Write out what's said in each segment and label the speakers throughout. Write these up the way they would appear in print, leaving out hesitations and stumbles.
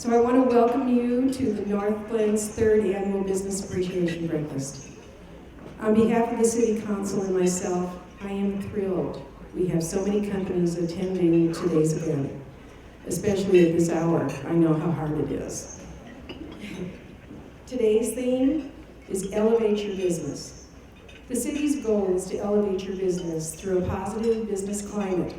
Speaker 1: So I want to welcome you to the North Glens 3rd Annual Business Appreciation Breakfast. On behalf of the City Council and myself, I am thrilled we have so many companies attending today's event, especially at this hour. I know how hard it is. Today's theme is Elevate Your Business. The city's goal is to elevate your business through a positive business climate.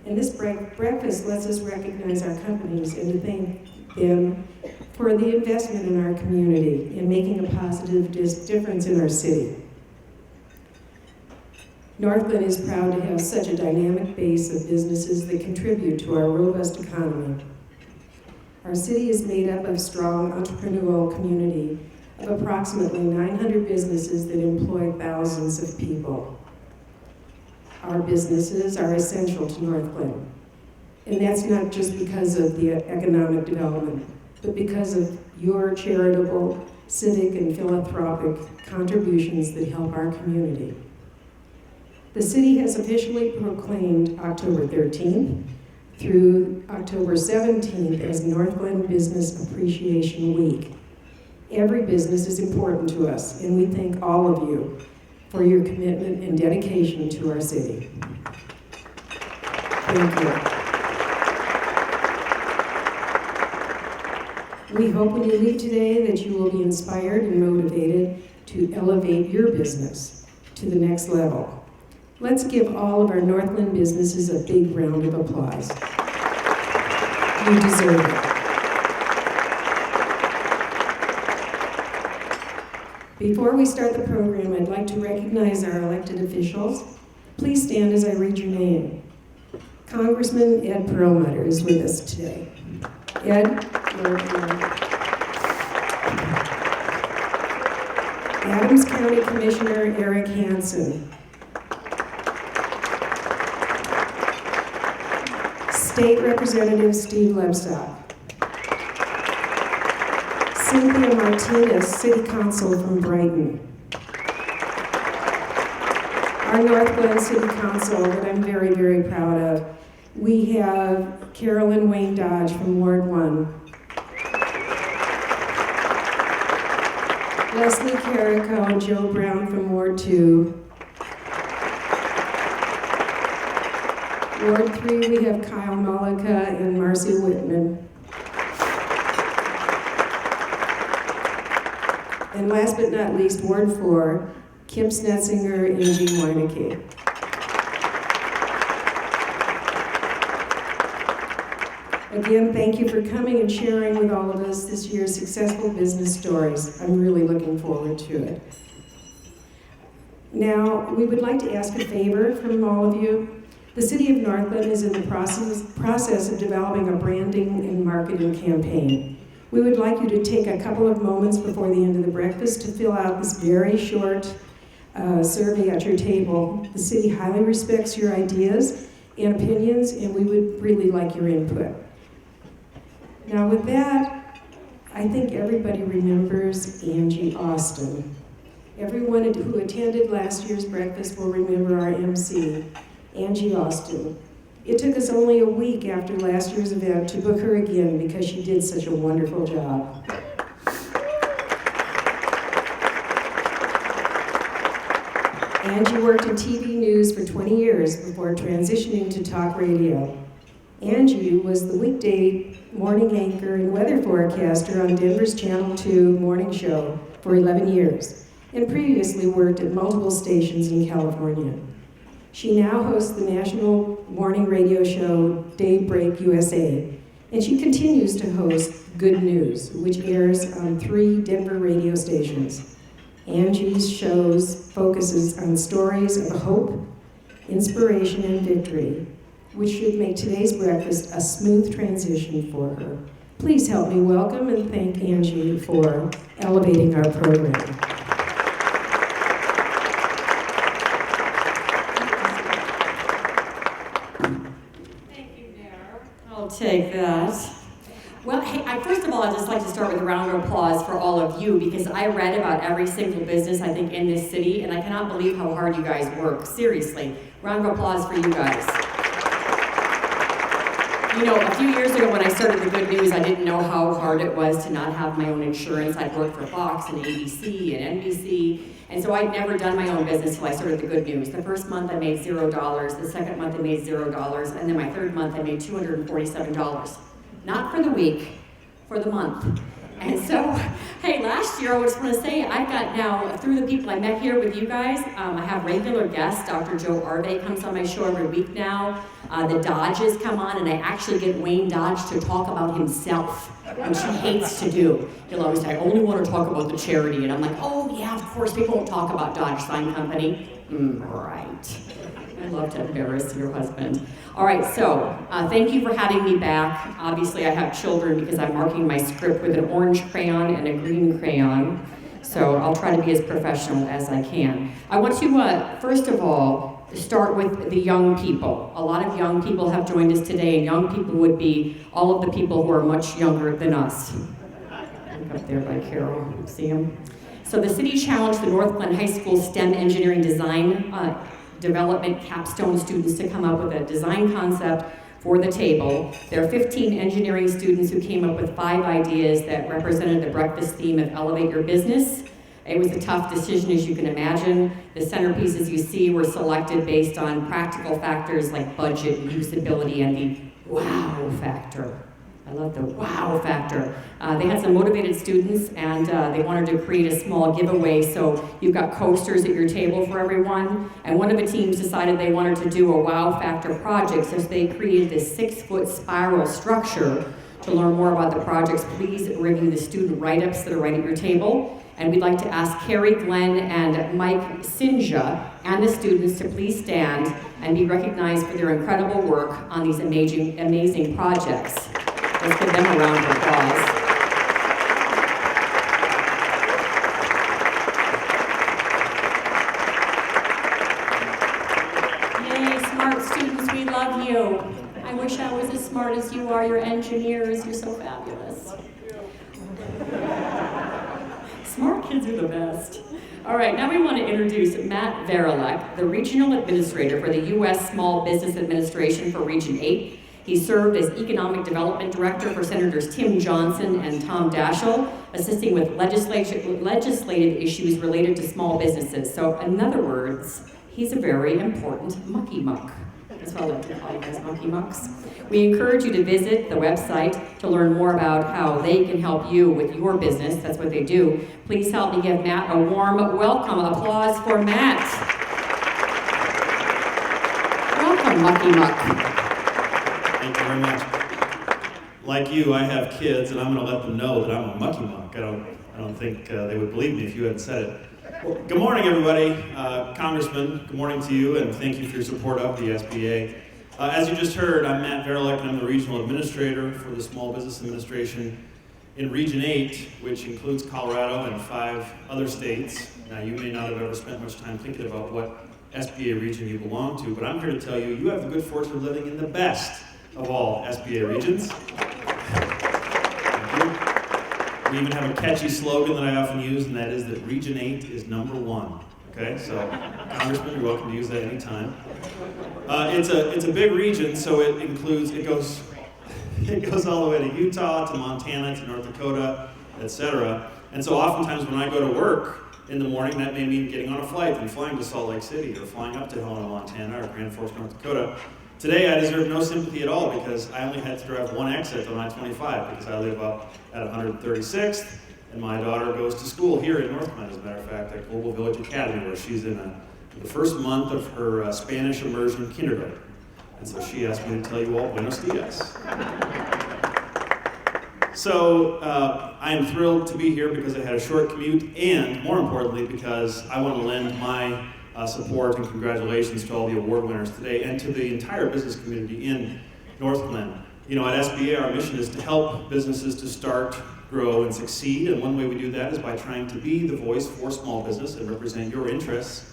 Speaker 1: And this breakfast lets us recognize our companies and to thank them for the investment in our community and making a positive difference in our city. North Glen is proud to have such a dynamic base of businesses that contribute to our robust economy. Our city is made up of strong entrepreneurial community of approximately 900 businesses that employ thousands of people. Our businesses are essential to North Glen. And that's not just because of the economic development, but because of your charitable, civic, and philanthropic contributions that help our community. The city has officially proclaimed October 13th through October 17th as North Glen Business Appreciation Week. Every business is important to us, and we thank all of you for your commitment and dedication to our city. Thank you. We hope when you leave today that you will be inspired and motivated to elevate your business to the next level. Let's give all of our North Glen businesses a big round of applause. You deserve it. Before we start the program, I'd like to recognize our elected officials. Please stand as I read your name. Congressman Ed Perlmutter is with us today. Ed, Adams County Commissioner Eric Hansen. State Representative Steve Lebstock. Cynthia Martinez, City Council from Brighton. Our North Glen City Council that I'm very, very proud of. We have Carolyn Wayne Dodge from Ward 1. Leslie Carrico and Joe Brown from Ward 2. Ward 3, we have Kyle Mullica and Marcy Whitman. And last but not least, Ward 4, Kim Snetzinger and Jean Weineke. Again, thank you for coming and sharing with all of us this year's successful business stories. I'm really looking forward to it. Now, we would like to ask a favor from all of you. The City of North Glen is in the process of developing a branding and marketing campaign. We would like you to take a couple of moments before the end of the breakfast to fill out this very short survey at your table. The city highly respects your ideas and opinions, and we would really like your input. Now with that, I think everybody remembers Angie Austin. Everyone who attended last year's breakfast will remember our MC, Angie Austin. It took us only a week after last year's event to book her again because she did such a wonderful job. Angie worked in TV news for 20 years before transitioning to talk radio. Angie was the weekday morning anchor and weather forecaster on Denver's Channel 2 morning show for 11 years, and previously worked at multiple stations in California. She now hosts the national morning radio show Daybreak USA, and she continues to host Good News, which airs on 3 Denver radio stations. Angie's shows focuses on stories of hope, inspiration, and victory, which should make today's breakfast a smooth transition for her. Please help me welcome and thank Angie for elevating our program.
Speaker 2: Thank you, Mayor. I'll take that. Well, hey, first of all, I'd just like to start with a round of applause for all of you, because I read about every single business, I think, in this city, and I cannot believe how hard you guys work. Seriously. Round of applause for you guys. You know, a few years ago when I started the Good News, I didn't know how hard it was to not have my own insurance. I'd worked for Fox and ABC and NBC, and so I'd never done my own business until I started the Good News. The first month I made $0, the second month I made $0, and then my third month I made $247. Not for the week, for the month. And so, hey, last year I just want to say I've got now, through the people I met here with you guys, I have regular guests. Dr. Joe Arve comes on my show every week now. The Dodges come on, and I actually get Wayne Dodge to talk about himself, which he hates to do. He'll always say, I only want to talk about the charity. And I'm like, oh yeah, of course, people won't talk about Dodge Sign Company. Right. I love to embarrass your husband. All right, so thank you for having me back. Obviously, I have children because I'm marking my script with an orange crayon and a green crayon. So I'll try to be as professional as I can. I want to, first of all, start with the young people. A lot of young people have joined us today, and young people would be all of the people who are much younger than us. Look up there by Carol, see them? So the city challenged the North Glen High School STEM engineering design development capstone students to come up with a design concept for the table. There are 15 engineering students who came up with 5 ideas that represented the breakfast theme of Elevate Your Business. It was a tough decision, as you can imagine. The centerpieces you see were selected based on practical factors like budget and usability and the wow factor. I love the wow factor. They had some motivated students, and they wanted to create a small giveaway, so you've got coasters at your table for everyone. And one of the teams decided they wanted to do a wow factor project, so they created this 6-foot spiral structure. To learn more about the projects, please review the student write-ups that are right at your table. And we'd like to ask Carrie, Glenn, and Mike Sinja and the students to please stand and be recognized for their incredible work on these amazing projects. Let's give them a round of applause. Yay, smart students, we love you. I wish I was as smart as you are. You're engineers, you're so fabulous. Smart kids are the best. All right, now we want to introduce Matt Verilek, the Regional Administrator for the U.S. Small Business Administration for Region 8. He served as Economic Development Director for Senators Tim Johnson and Tom Daschle, assisting with legislative issues related to small businesses. So, in other words, he's a very important mucky muck. That's what I like to call you guys, mucky mucks. We encourage you to visit the website to learn more about how they can help you with your business. That's what they do. Please help me give Matt a warm welcome. Applause for Matt. Welcome, mucky muck.
Speaker 3: Thank you very much. Like you, I have kids, and I'm going to let them know that I'm a mucky muck. I don't think they would believe me if you hadn't said it. Well, good morning, everybody. Congressman, good morning to you, and thank you for your support of the SBA. As you just heard, I'm Matt Verilek, and I'm the Regional Administrator for the Small Business Administration in Region 8, which includes Colorado and 5 other states. Now, you may not have ever spent much time thinking about what SBA region you belong to, but I'm here to tell you, you have the good fortune of living in the best of all SBA regions. Thank you. We even have a catchy slogan that I often use, and that is that Region 8 is number 1. Okay, so Congressman, you're welcome to use that anytime. It's a big region, so it goes all the way to Utah, to Montana, to North Dakota, etc. And so oftentimes when I go to work in the morning, that may mean getting on a flight and flying to Salt Lake City or flying up to Helena, Montana, or Grand Forks, North Dakota. Today I deserve no sympathy at all because I only had to drive one exit on I-25 because I live up at 136th. And my daughter goes to school here in North Glen, as a matter of fact, at Global Village Academy, where she's in the first month of her Spanish immersion kindergarten. And so she asked me to tell you all buenos dias. So I am thrilled to be here because I had a short commute, and more importantly, because I want to lend my support and congratulations to all the award winners today and to the entire business community in North Glen. You know, at SBA, our mission is to help businesses to start, grow, and succeed, and one way we do that is by trying to be the voice for small business and represent your interests.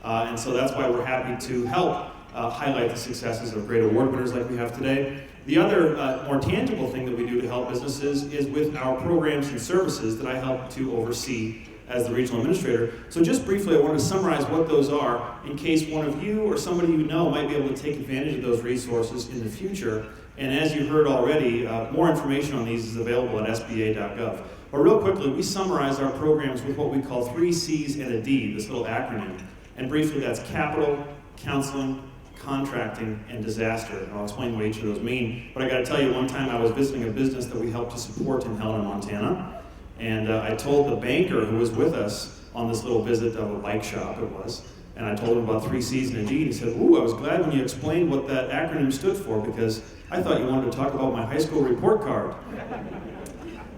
Speaker 3: And so that's why we're happy to help highlight the successes of great award winners like we have today. The other more tangible thing that we do to help businesses is with our programs and services that I help to oversee as the regional administrator. So just briefly, I wanted to summarize what those are in case one of you or somebody you know might be able to take advantage of those resources in the future. And as you heard already, more information on these is available at sba.gov. But real quickly, we summarize our programs with what we call 3 C's and a D, this little acronym. And briefly, that's capital, counseling, contracting, and disaster. And I'll explain what each of those mean. But I got to tell you, one time I was visiting a business that we helped to support in Helena, Montana. And I told the banker who was with us on this little visit of a bike shop, it was, and I told him about 3 C's and a D, and he said, ooh, I was glad when you explained what that acronym stood for, because I thought you wanted to talk about my high school report card.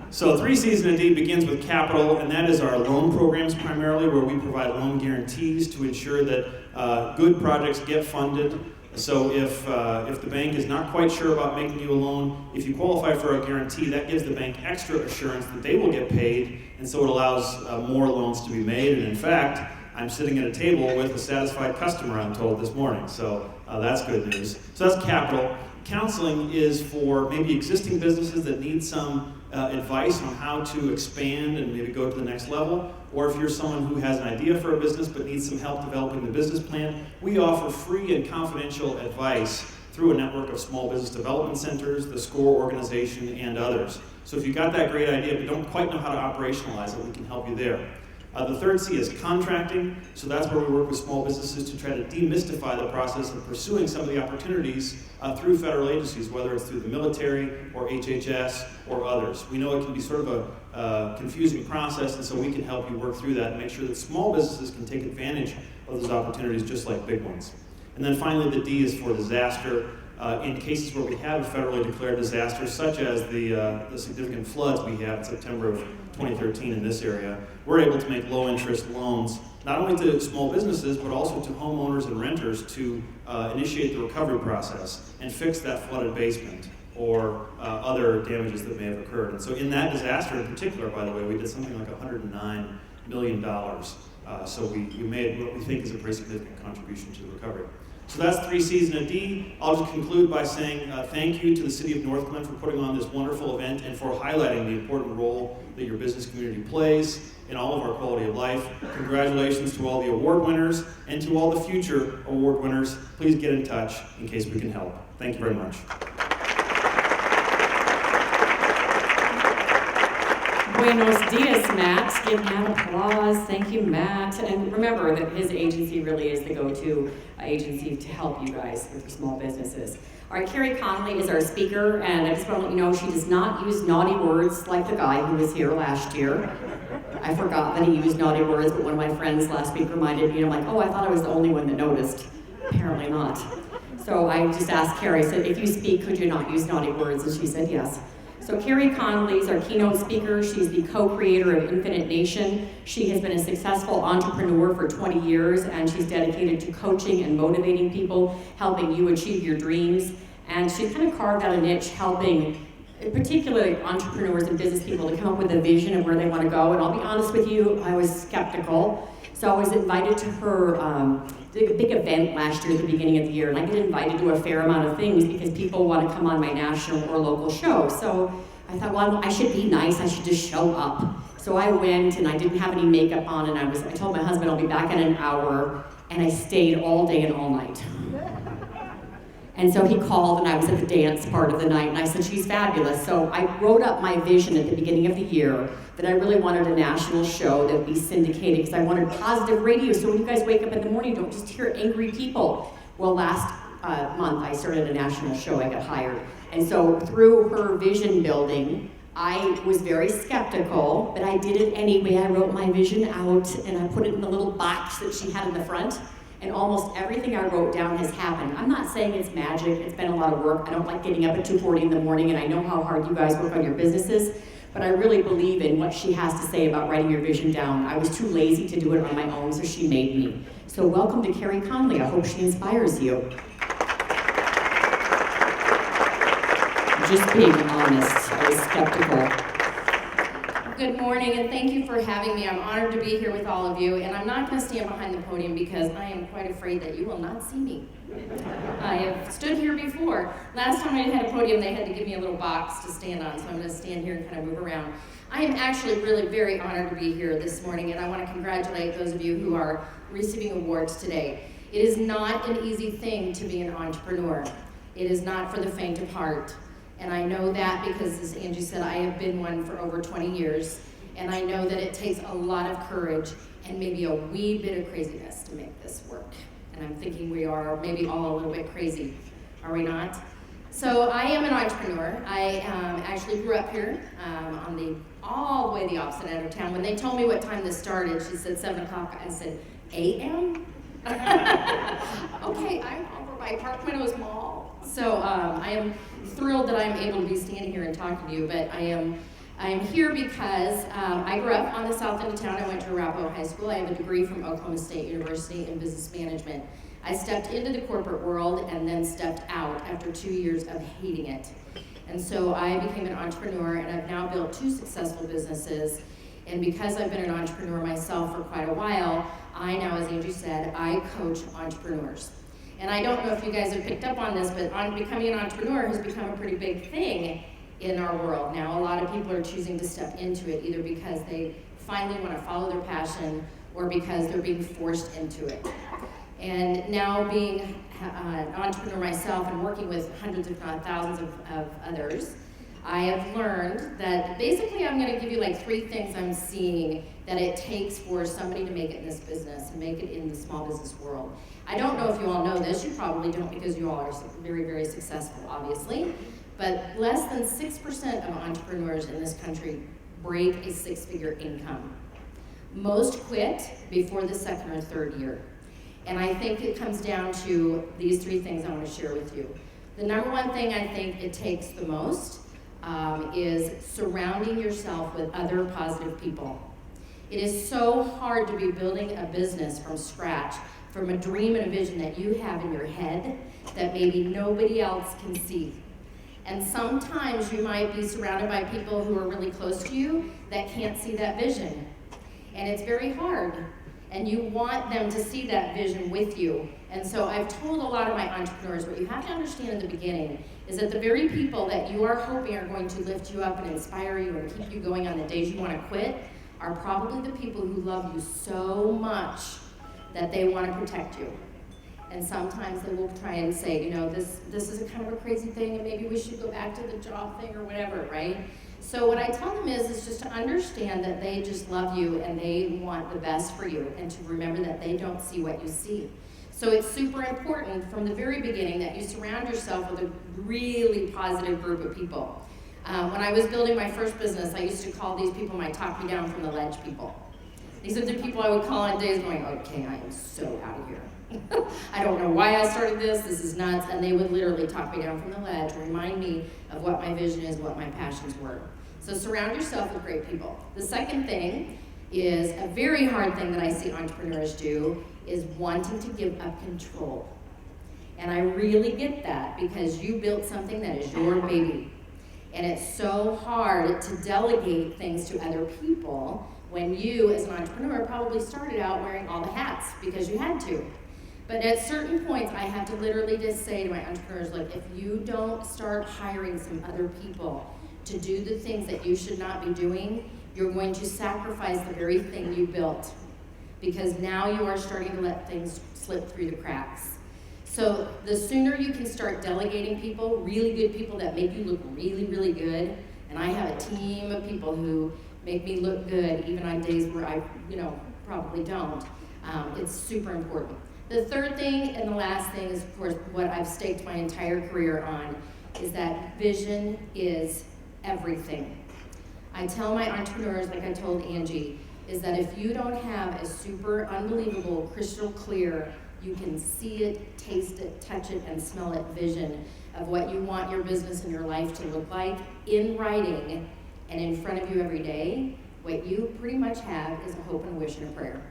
Speaker 3: So 3 C's and a D begins with capital, and that is our loan programs primarily, where we provide loan guarantees to ensure that good projects get funded. So if the bank is not quite sure about making you a loan, if you qualify for a guarantee, that gives the bank extra assurance that they will get paid, and so it allows more loans to be made. And in fact, I'm sitting at a table with a satisfied customer, I'm told, this morning. So that's good news. So that's capital. Counseling is for maybe existing businesses that need some advice on how to expand and maybe go to the next level, or if you're someone who has an idea for a business but needs some help developing the business plan, we offer free and confidential advice through a network of small business development centers, the SCORE organization, and others. So if you've got that great idea but don't quite know how to operationalize it, we can help you there. The third C is contracting. So that's where we work with small businesses to try to demystify the process of pursuing some of the opportunities through federal agencies, whether it's through the military or HHS or others. We know it can be sort of a confusing process, and so we can help you work through that and make sure that small businesses can take advantage of those opportunities just like big ones. And then finally, the D is for disaster. In cases where we have a federally declared disaster, such as the significant floods we had in September of 2013 in this area, we're able to make low-interest loans, not only to small businesses, but also to homeowners and renters to initiate the recovery process and fix that flooded basement or other damages that may have occurred. And so in that disaster in particular, by the way, we did something like $109 million. So we made what we think is a pretty significant contribution to the recovery. So that's 3 C's and a D. I'll just conclude by saying thank you to the City of North Glen for putting on this wonderful event and for highlighting the important role that your business community plays in all of our quality of life. Congratulations to all the award winners and to all the future award winners. Please get in touch in case we can help. Thank you very much.
Speaker 2: Buenos dias, Matt. Give Matt applause. Thank you, Matt. And remember that his agency really is the go-to agency to help you guys with your small businesses. All right, Carrie Connolly is our speaker, and I just want to let you know she does not use naughty words like the guy who was here last year. I forgot that he used naughty words, but one of my friends last week reminded me, and I'm like, oh, I thought I was the only one that noticed. Apparently not. So I just asked Carrie, I said, if you speak, could you not use naughty words? And she said yes. So Carrie Connolly is our keynote speaker. She's the co-creator of Infinite Nation. She has been a successful entrepreneur for 20 years, and she's dedicated to coaching and motivating people, helping you achieve your dreams. And she's kind of carved out a niche helping particularly entrepreneurs and business people to come up with a vision of where they want to go. And I'll be honest with you, I was skeptical. So I was invited to her big event last year at the beginning of the year, and I get invited to a fair amount of things because people want to come on my national or local show. So I thought, well, I should be nice, I should just show up. So I went, and I didn't have any makeup on, and I told my husband I'll be back in an hour, and I stayed all day and all night. And so he called, and I was at the dance part of the night, and I said, she's fabulous. So I wrote up my vision at the beginning of the year that I really wanted a national show that would be syndicated, because I wanted positive radio, so when you guys wake up in the morning, don't just hear angry people. Well, last month, I started a national show, I got hired. And so through her vision building, I was very skeptical, but I did it anyway. I wrote my vision out, and I put it in the little box that she had in the front. And almost everything I wrote down has happened. I'm not saying it's magic, it's been a lot of work. I don't like getting up at 2:40 in the morning, and I know how hard you guys work on your businesses, but I really believe in what she has to say about writing your vision down. I was too lazy to do it on my own, so she made me. So welcome to Carrie Connolly. I hope she inspires you. Just being honest, I was skeptical.
Speaker 4: Good morning, and thank you for having me. I'm honored to be here with all of you, and I'm not going to stand behind the podium because I am quite afraid that you will not see me. I have stood here before. Last time I had a podium, they had to give me a little box to stand on, so I'm going to stand here and kind of move around. I am actually really very honored to be here this morning, and I want to congratulate those of you who are receiving awards today. It is not an easy thing to be an entrepreneur. It is not for the faint of heart. And I know that because, as Angie said, I have been one for over 20 years. And I know that it takes a lot of courage and maybe a wee bit of craziness to make this work. And I'm thinking we are maybe all a little bit crazy, are we not? So I am an entrepreneur. I actually grew up here all the way the opposite end of town. When they told me what time this started, she said 7 o'clock. I said, a.m.? Okay, I'm over by Park Meadows Mall. So I am thrilled that I'm able to be standing here and talking to you, but I am here because I grew up on the south end of town. I went to Arapahoe High School. I have a degree from Oklahoma State University in business management. I stepped into the corporate world and then stepped out after 2 years of hating it. And so I became an entrepreneur, and I've now built 2 successful businesses. And because I've been an entrepreneur myself for quite a while, I now, as Angie said, I coach entrepreneurs. And I don't know if you guys have picked up on this, but becoming an entrepreneur has become a pretty big thing in our world. Now, a lot of people are choosing to step into it, either because they finally want to follow their passion or because they're being forced into it. And now being an entrepreneur myself and working with hundreds, if not thousands of others, I have learned that basically I'm going to give you like 3 things I'm seeing that it takes for somebody to make it in this business and make it in the small business world. I don't know if you all know this. You probably don't because you all are very, very successful, obviously. But less than 6% of entrepreneurs in this country break a 6-figure income. Most quit before the 2nd or 3rd year. And I think it comes down to these 3 things I want to share with you. The number one thing I think it takes the most is surrounding yourself with other positive people. It is so hard to be building a business from scratch, from a dream and a vision that you have in your head that maybe nobody else can see. And sometimes you might be surrounded by people who are really close to you that can't see that vision. And it's very hard. And you want them to see that vision with you. And so I've told a lot of my entrepreneurs, what you have to understand in the beginning is that the very people that you are hoping are going to lift you up and inspire you and keep you going on the days you want to quit are probably the people who love you so much that they want to protect you. And sometimes they will try and say, you know, this is a kind of a crazy thing and maybe we should go back to the job thing or whatever, right? So what I tell them is just to understand that they just love you and they want the best for you, and to remember that they don't see what you see. So it's super important from the very beginning that you surround yourself with a really positive group of people. When I was building my first business, I used to call these people my talk me down from the ledge people. These are the people I would call on days going, okay, I am so out of here. I don't know why I started this is nuts, and they would literally talk me down from the ledge, remind me of what my vision is, what my passions were. So surround yourself with great people. The second thing is a very hard thing that I see entrepreneurs do is wanting to give up control. And I really get that because you built something that is your baby. And it's so hard to delegate things to other people when you, as an entrepreneur, probably started out wearing all the hats because you had to. But at certain points, I have to literally just say to my entrepreneurs, like, if you don't start hiring some other people to do the things that you should not be doing, you're going to sacrifice the very thing you built. Because now you are starting to let things slip through the cracks. So the sooner you can start delegating people, really good people that make you look really, really good, and I have a team of people who make me look good even on days where I, probably don't. It's super important. The third thing and the last thing is, of course, what I've staked my entire career on, is that vision is everything. I tell my entrepreneurs, like I told Angie, is that if you don't have a super unbelievable, crystal clear, you can see it, taste it, touch it, and smell it vision of what you want your business and your life to look like in writing and in front of you every day, what you pretty much have is a hope and a wish and a prayer.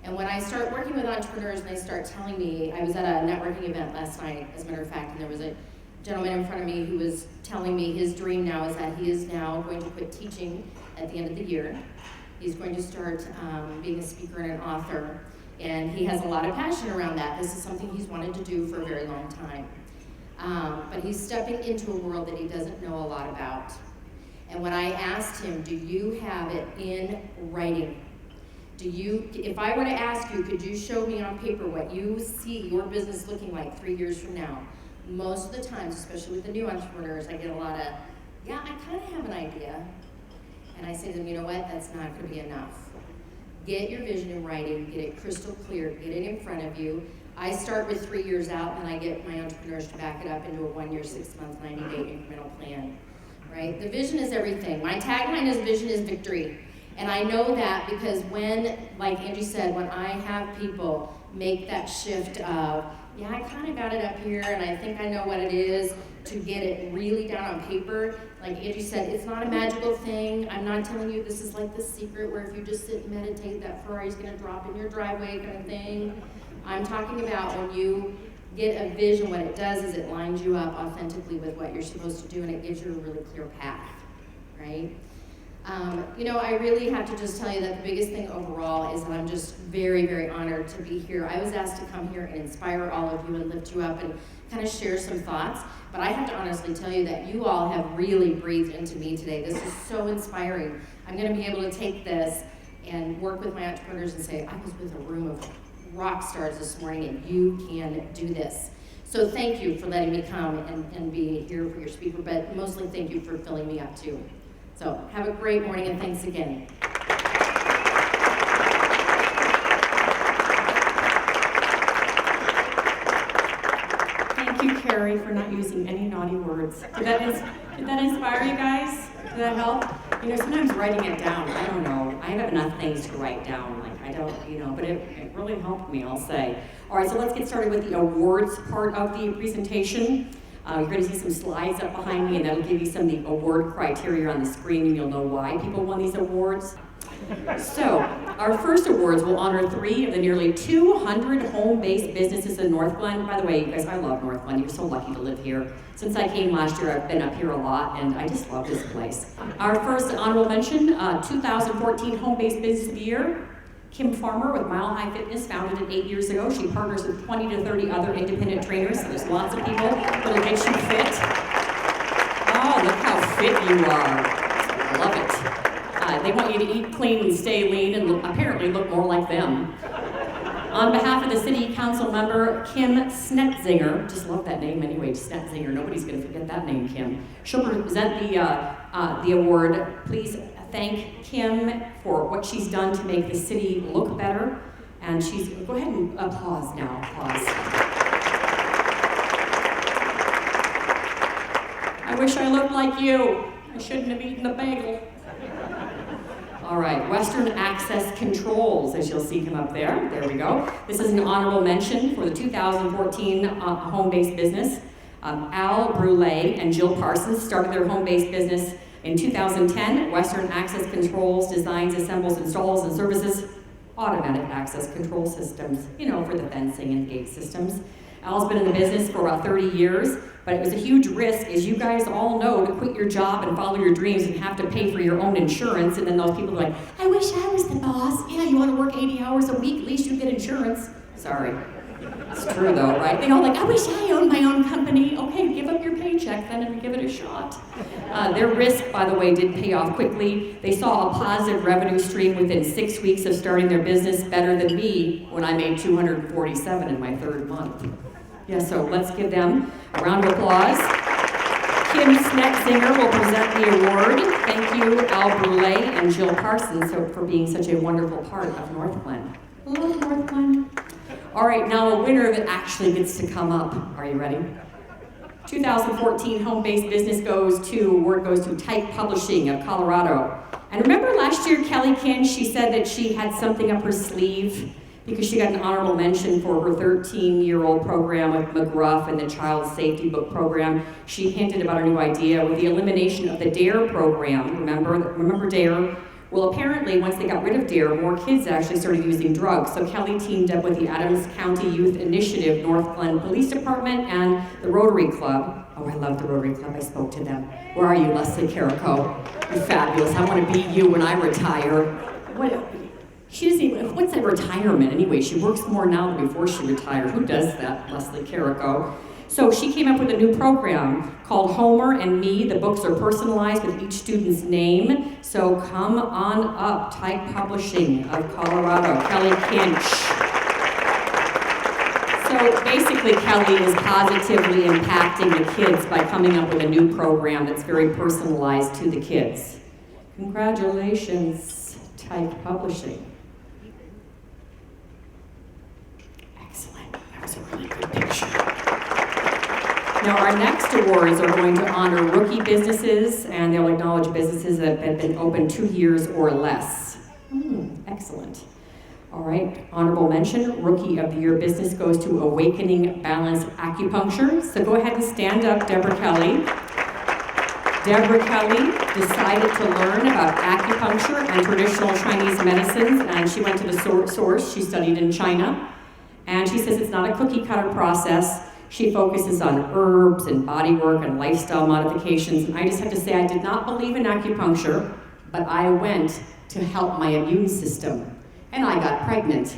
Speaker 4: And when I start working with entrepreneurs and they start telling me, I was at a networking event last night, as a matter of fact, and there was a gentleman in front of me who was telling me his dream now is that he is now going to quit teaching at the end of the year. He's going to start being a speaker and an author, and he has a lot of passion around that. This is something he's wanted to do for a very long time. But he's stepping into a world that he doesn't know a lot about. And when I asked him, do you have it in writing? If I were to ask you, could you show me on paper what you see your business looking like 3 years from now? Most of the times, especially with the new entrepreneurs, I get a lot of, yeah, I kind of have an idea. And I say to them, you know what, that's not going to be enough. Get your vision in writing, get it crystal clear, get it in front of you. I start with 3 years out, and I get my entrepreneurs to back it up into a 1 year, 6 month, 90-day incremental plan, right? The vision is everything. My tagline is vision is victory. And I know that because when, like Angie said, when I have people make that shift of, yeah, I kind of got it up here and I think I know what it is, to get it really down on paper, like Angie said, it's not a magical thing. I'm not telling you this is like the secret where if you just sit and meditate, that Ferrari's gonna drop in your driveway kind of thing. I'm talking about when you get a vision, what it does is it lines you up authentically with what you're supposed to do, and it gives you a really clear path, right? I really have to just tell you that the biggest thing overall is that I'm just very, very honored to be here. I was asked to come here and inspire all of you and lift you up and kind of share some thoughts, but I have to honestly tell you that you all have really breathed into me today. This is so inspiring. I'm going to be able to take this and work with my entrepreneurs and say, I was with a room of rock stars this morning and you can do this. So thank you for letting me come and be here for your speaker, but mostly thank you for filling me up too. So have a great morning and thanks again.
Speaker 2: Thank you, Carrie, for not using any naughty words. Did that inspire you guys? Did that help? Sometimes writing it down, I don't know. I have enough things to write down. But it really helped me, I'll say. All right, so let's get started with the awards part of the presentation. You're going to see some slides up behind me, and that'll give you some of the award criteria on the screen, and you'll know why people won these awards. So, our first awards will honor 3 of the nearly 200 home-based businesses in North Glen. By the way, you guys, I love North Glen. You're so lucky to live here. Since I came last year, I've been up here a lot, and I just love this place. Our first honorable mention, 2014 Home-Based Business of the Year, Kim Farmer with Mile High Fitness, founded it 8 years ago. She partners with 20 to 30 other independent trainers, so there's lots of people that'll get you fit. Oh, look how fit you are. Love it. They want you to eat clean and stay lean and apparently look more like them. On behalf of the City Council member, Kim Snetzinger, just love that name anyway, Snetzinger, nobody's going to forget that name, Kim. She'll present the award. Please thank Kim for what she's done to make the city look better. And go ahead and applause now, applause. I wish I looked like you. I shouldn't have eaten the bagel. All right, Western Access Controls, as you'll see come up there. There we go. This is an honorable mention for the 2014 home-based business. Al Brule and Jill Parsons started their home-based business in 2010. Western Access Controls designs, assembles, installs, and services automatic access control systems, for the fencing and gate systems. Al's been in the business for about 30 years, but it was a huge risk, as you guys all know, to quit your job and follow your dreams and have to pay for your own insurance, and then those people are like, I wish I was the boss. Yeah, you want to work 80 hours a week, at least you get insurance. Sorry. It's true though, right? They all like, I wish I owned my own company. Okay, give up your paycheck then and give it a shot. Their risk, by the way, did pay off quickly. They saw a positive revenue stream within 6 weeks of starting their business, better than me when I made $247 in my 3rd month. Yeah, so let's give them a round of applause. Kim Snetzinger will present the award. Thank you, Al Brule and Jill Parsons, for being such a wonderful part of North Glen. Love North Glen. All right, now a winner that actually gets to come up. Are you ready? 2014 home-based business award goes to Type Publishing of Colorado. And remember last year, Kelly Kinn, she said that she had something up her sleeve because she got an honorable mention for her 13-year-old program with McGruff and the Child Safety Book Program. She hinted about a new idea with the elimination of the DARE program. Remember DARE? Well, apparently, once they got rid of DARE, more kids actually started using drugs. So Kelly teamed up with the Adams County Youth Initiative, North Glen Police Department, and the Rotary Club. Oh, I love the Rotary Club. I spoke to them. Where are you, Leslie Carrico? You're fabulous. I want to be you when I retire. What? She doesn't even, what's that retirement anyway? She works more now than before she retired. Who does that, Leslie Carrico? So she came up with a new program called Homer and Me. The books are personalized with each student's name. So come on up, Tyke Publishing of Colorado, Kelly Kinch. So basically, Kelly is positively impacting the kids by coming up with a new program that's very personalized to the kids. Congratulations, Tyke Publishing. Excellent. That was a really good picture. Now, our next awards are going to honor rookie businesses, and they'll acknowledge businesses that have been open 2 years or less. Excellent. All right, honorable mention, Rookie of the Year business goes to Awakening Balance Acupuncture. So go ahead and stand up, Deborah Kelly. Deborah Kelly decided to learn about acupuncture and traditional Chinese medicines, and she went to the source. She studied in China, and she says it's not a cookie-cutter process. She focuses on herbs and body work and lifestyle modifications, and I just have to say I did not believe in acupuncture, but I went to help my immune system. And I got pregnant.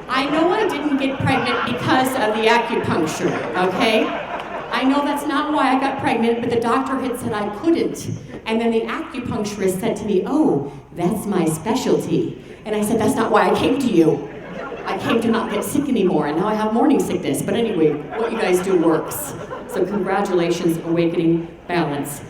Speaker 2: I know I didn't get pregnant because of the acupuncture, okay? I know that's not why I got pregnant, but the doctor had said I couldn't. And then the acupuncturist said to me, oh, that's my specialty. And I said, that's not why I came to you. I came to not get sick anymore, and now I have morning sickness. But anyway, what you guys do works. So congratulations, Awakening Balance.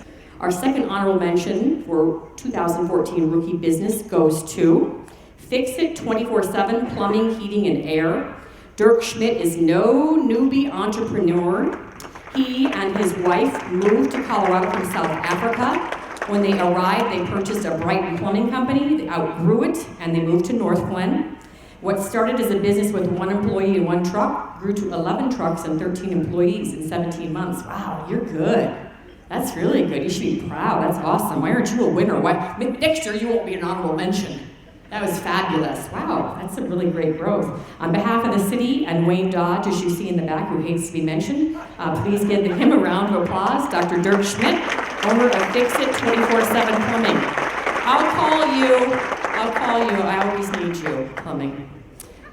Speaker 2: Our second honorable mention for 2014 Rookie Business goes to Fix It 24/7 Plumbing, Heating, and Air. Dirk Schmidt is no newbie entrepreneur. He and his wife moved to Colorado from South Africa. When they arrived, they purchased a Brighton plumbing company. They outgrew it, and they moved to North Glen. What started as a business with 1 employee and 1 truck grew to 11 trucks and 13 employees in 17 months. Wow, you're good. That's really good. You should be proud. That's awesome. Why aren't you a winner? Why? Next year, you won't be an honorable mention. That was fabulous. Wow, that's some really great growth. On behalf of the city and Wayne Dodge, as you see in the back, who hates to be mentioned, please give him a round of applause. Dr. Dirk Schmidt, owner of Fix It 24/7 Plumbing. I'll call you. I always need you, plumbing.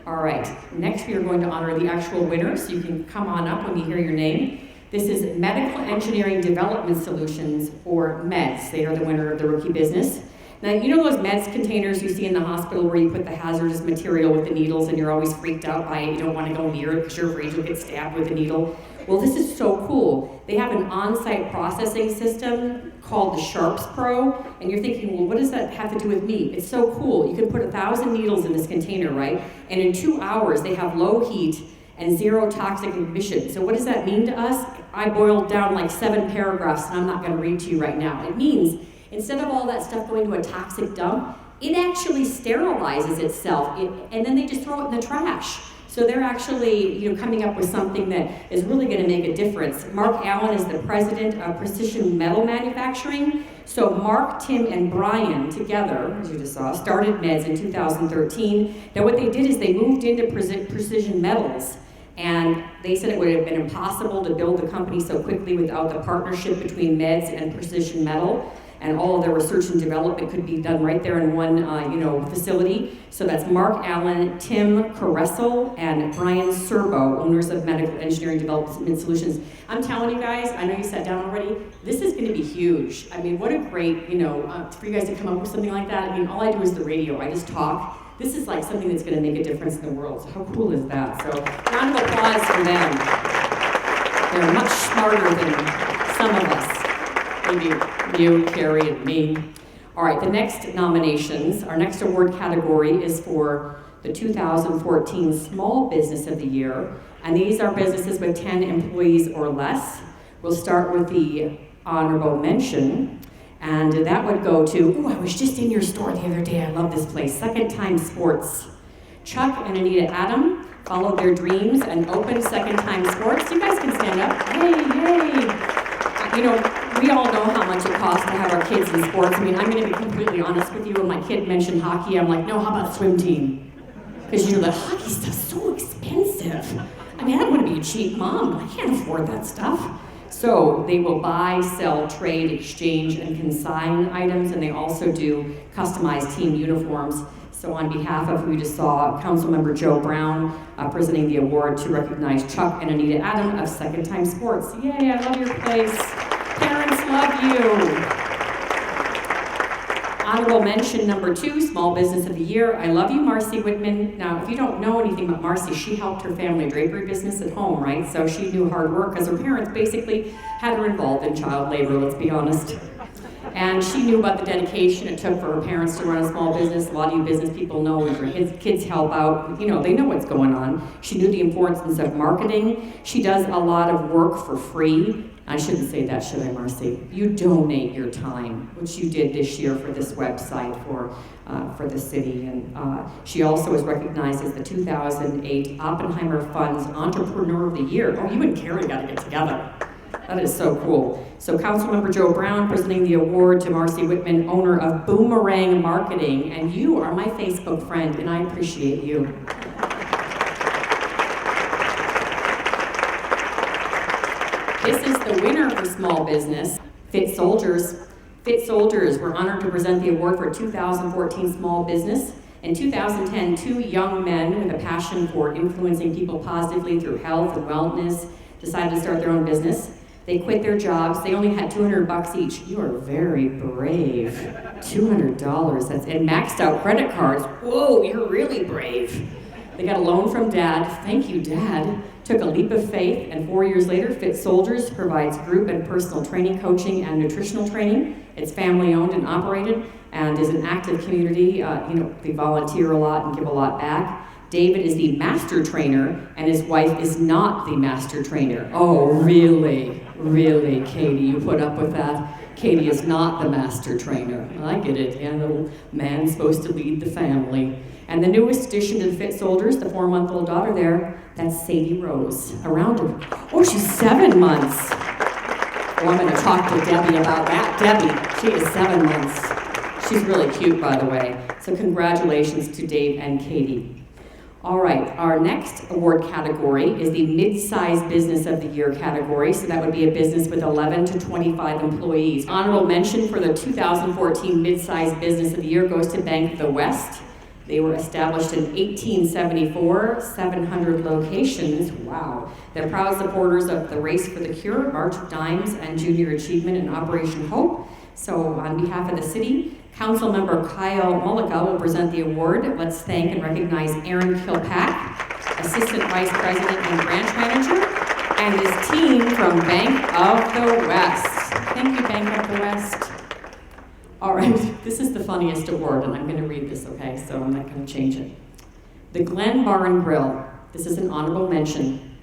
Speaker 2: All right, next we are going to honor the actual winner, so you can come on up when you hear your name. This is Medical Engineering Development Solutions, or MEDS. They are the winner of the Rookie Business. Now, you know those meds containers you see in the hospital where you put the hazardous material with the needles and you're always freaked out by it, you don't want to go near it because you're afraid you'll get stabbed with a needle? Well, this is so cool. They have an on-site processing system called the Sharps Pro, and you're thinking, well, what does that have to do with me? It's so cool. You can put 1,000 needles in this container, right? And in 2 hours, they have low heat and 0 toxic emission. So what does that mean to us? I boiled down like 7 paragraphs, and I'm not going to read to you right now. It means instead of all that stuff going to a toxic dump, it actually sterilizes itself, and then they just throw it in the trash. So they're actually, coming up with something that is really going to make a difference. Mark Allen is the president of Precision Metal Manufacturing. So Mark, Tim, and Brian together, as you just saw, started MEDS in 2013. Now what they did is they moved into precision metals. And they said it would have been impossible to build the company so quickly without the partnership between MEDS and Precision Metal. And all of their research and development could be done right there in one, facility. So that's Mark Allen, Tim Caressel, and Brian Serbo, owners of Medical Engineering Development Solutions. I'm telling you guys, I know you sat down already, this is gonna be huge. I mean, what a great, for you guys to come up with something like that. I mean, all I do is the radio, I just talk. This is like something that's gonna make a difference in the world. So how cool is that? So round of applause for them. They're much smarter than some of us. Maybe you, Carrie, and me. All right, the next nominations, our next award category is for the 2014 Small Business of the Year, and these are businesses with 10 employees or less. We'll start with the honorable mention, and that would go to, I was just in your store the other day, I love this place, Second Time Sports. Chuck and Anita Adam followed their dreams and opened Second Time Sports. You guys can stand up. Yay! We all know how much it costs to have our kids in sports. I mean, I'm going to be completely honest with you. When my kid mentioned hockey, I'm like, no, how about swim team? Because the hockey stuff's so expensive. I mean, I don't want to be a cheap mom, but I can't afford that stuff. So they will buy, sell, trade, exchange, and consign items, and they also do customized team uniforms. So on behalf of who you just saw, Councilmember Joe Brown presenting the award to recognize Chuck and Anita Adam of Second Time Sports. Yay, I love your place. Parents love you. Honorable mention number 2, Small Business of the Year. I love you, Marcy Whitman. Now, if you don't know anything about Marcy, she helped her family drapery business at home, right? So she knew hard work because her parents basically had her involved in child labor, let's be honest. And she knew about the dedication it took for her parents to run a small business. A lot of you business people know when your kids help out, you know, they know what's going on. She knew the importance of marketing. She does a lot of work for free. I shouldn't say that, should I, Marcy? You donate your time, which you did this year for this website for the city. And she also was recognized as the 2008 Oppenheimer Fund's Entrepreneur of the Year. Oh, you and Carrie got to get together. That is so cool. So Councilmember Joe Brown presenting the award to Marcy Whitman, owner of Boomerang Marketing. And you are my Facebook friend, and I appreciate you. This is the winner for small business, Fit Soldiers. Fit Soldiers were honored to present the award for 2014 Small Business. In 2010, 2 young men with a passion for influencing people positively through health and wellness decided to start their own business. They quit their jobs. They only had $200 each. You are very brave. $200, and maxed out credit cards. Whoa, you're really brave. They got a loan from Dad. Thank you, Dad. Took a leap of faith, and 4 years later, Fit Soldiers provides group and personal training, coaching, and nutritional training. It's family-owned and operated, and is an active community. They volunteer a lot and give a lot back. David is the master trainer, and his wife is not the master trainer. Oh, really? Really, Katie, you put up with that? Katie is not the master trainer. I get it. Yeah, the man's supposed to lead the family. And the newest addition to the Fit Soldiers, the 4-month-old daughter there, that's Sadie Rose. Around her. Oh, she's 7 months. Oh, I'm going to talk to Debbie about that. Debbie, she is 7 months. She's really cute, by the way. So congratulations to Dave and Katie. All right, our next award category is the Mid-Size Business of the Year category. So that would be a business with 11 to 25 employees. Honorable mention for the 2014 Mid-Size Business of the Year goes to Bank of the West. They were established in 1874, 700 locations. Wow. They're proud supporters of the Race for the Cure, March of Dimes, and Junior Achievement and Operation Hope. So on behalf of the city, Councilmember Kyle Mulliga will present the award. Let's thank and recognize Aaron Kilpack, Assistant Vice President and Branch Manager, and his team from Bank of the West. Thank you, Bank of the West. All right, this is the funniest award, and I'm going to read this, okay? So I'm not going to change it. The Glen Bar and Grill. This is an honorable mention.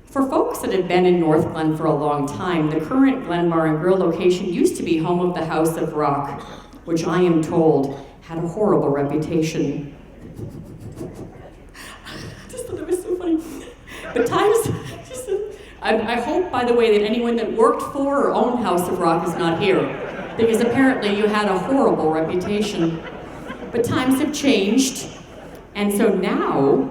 Speaker 2: For folks that have been in North Glen for a long time, the current Glen Bar and Grill location used to be home of the House of Rock, which I am told had a horrible reputation. I just thought that was so funny. But times, I hope, by the way, that anyone that worked for or owned House of Rock is not here, because apparently you had a horrible reputation. But times have changed, and so now,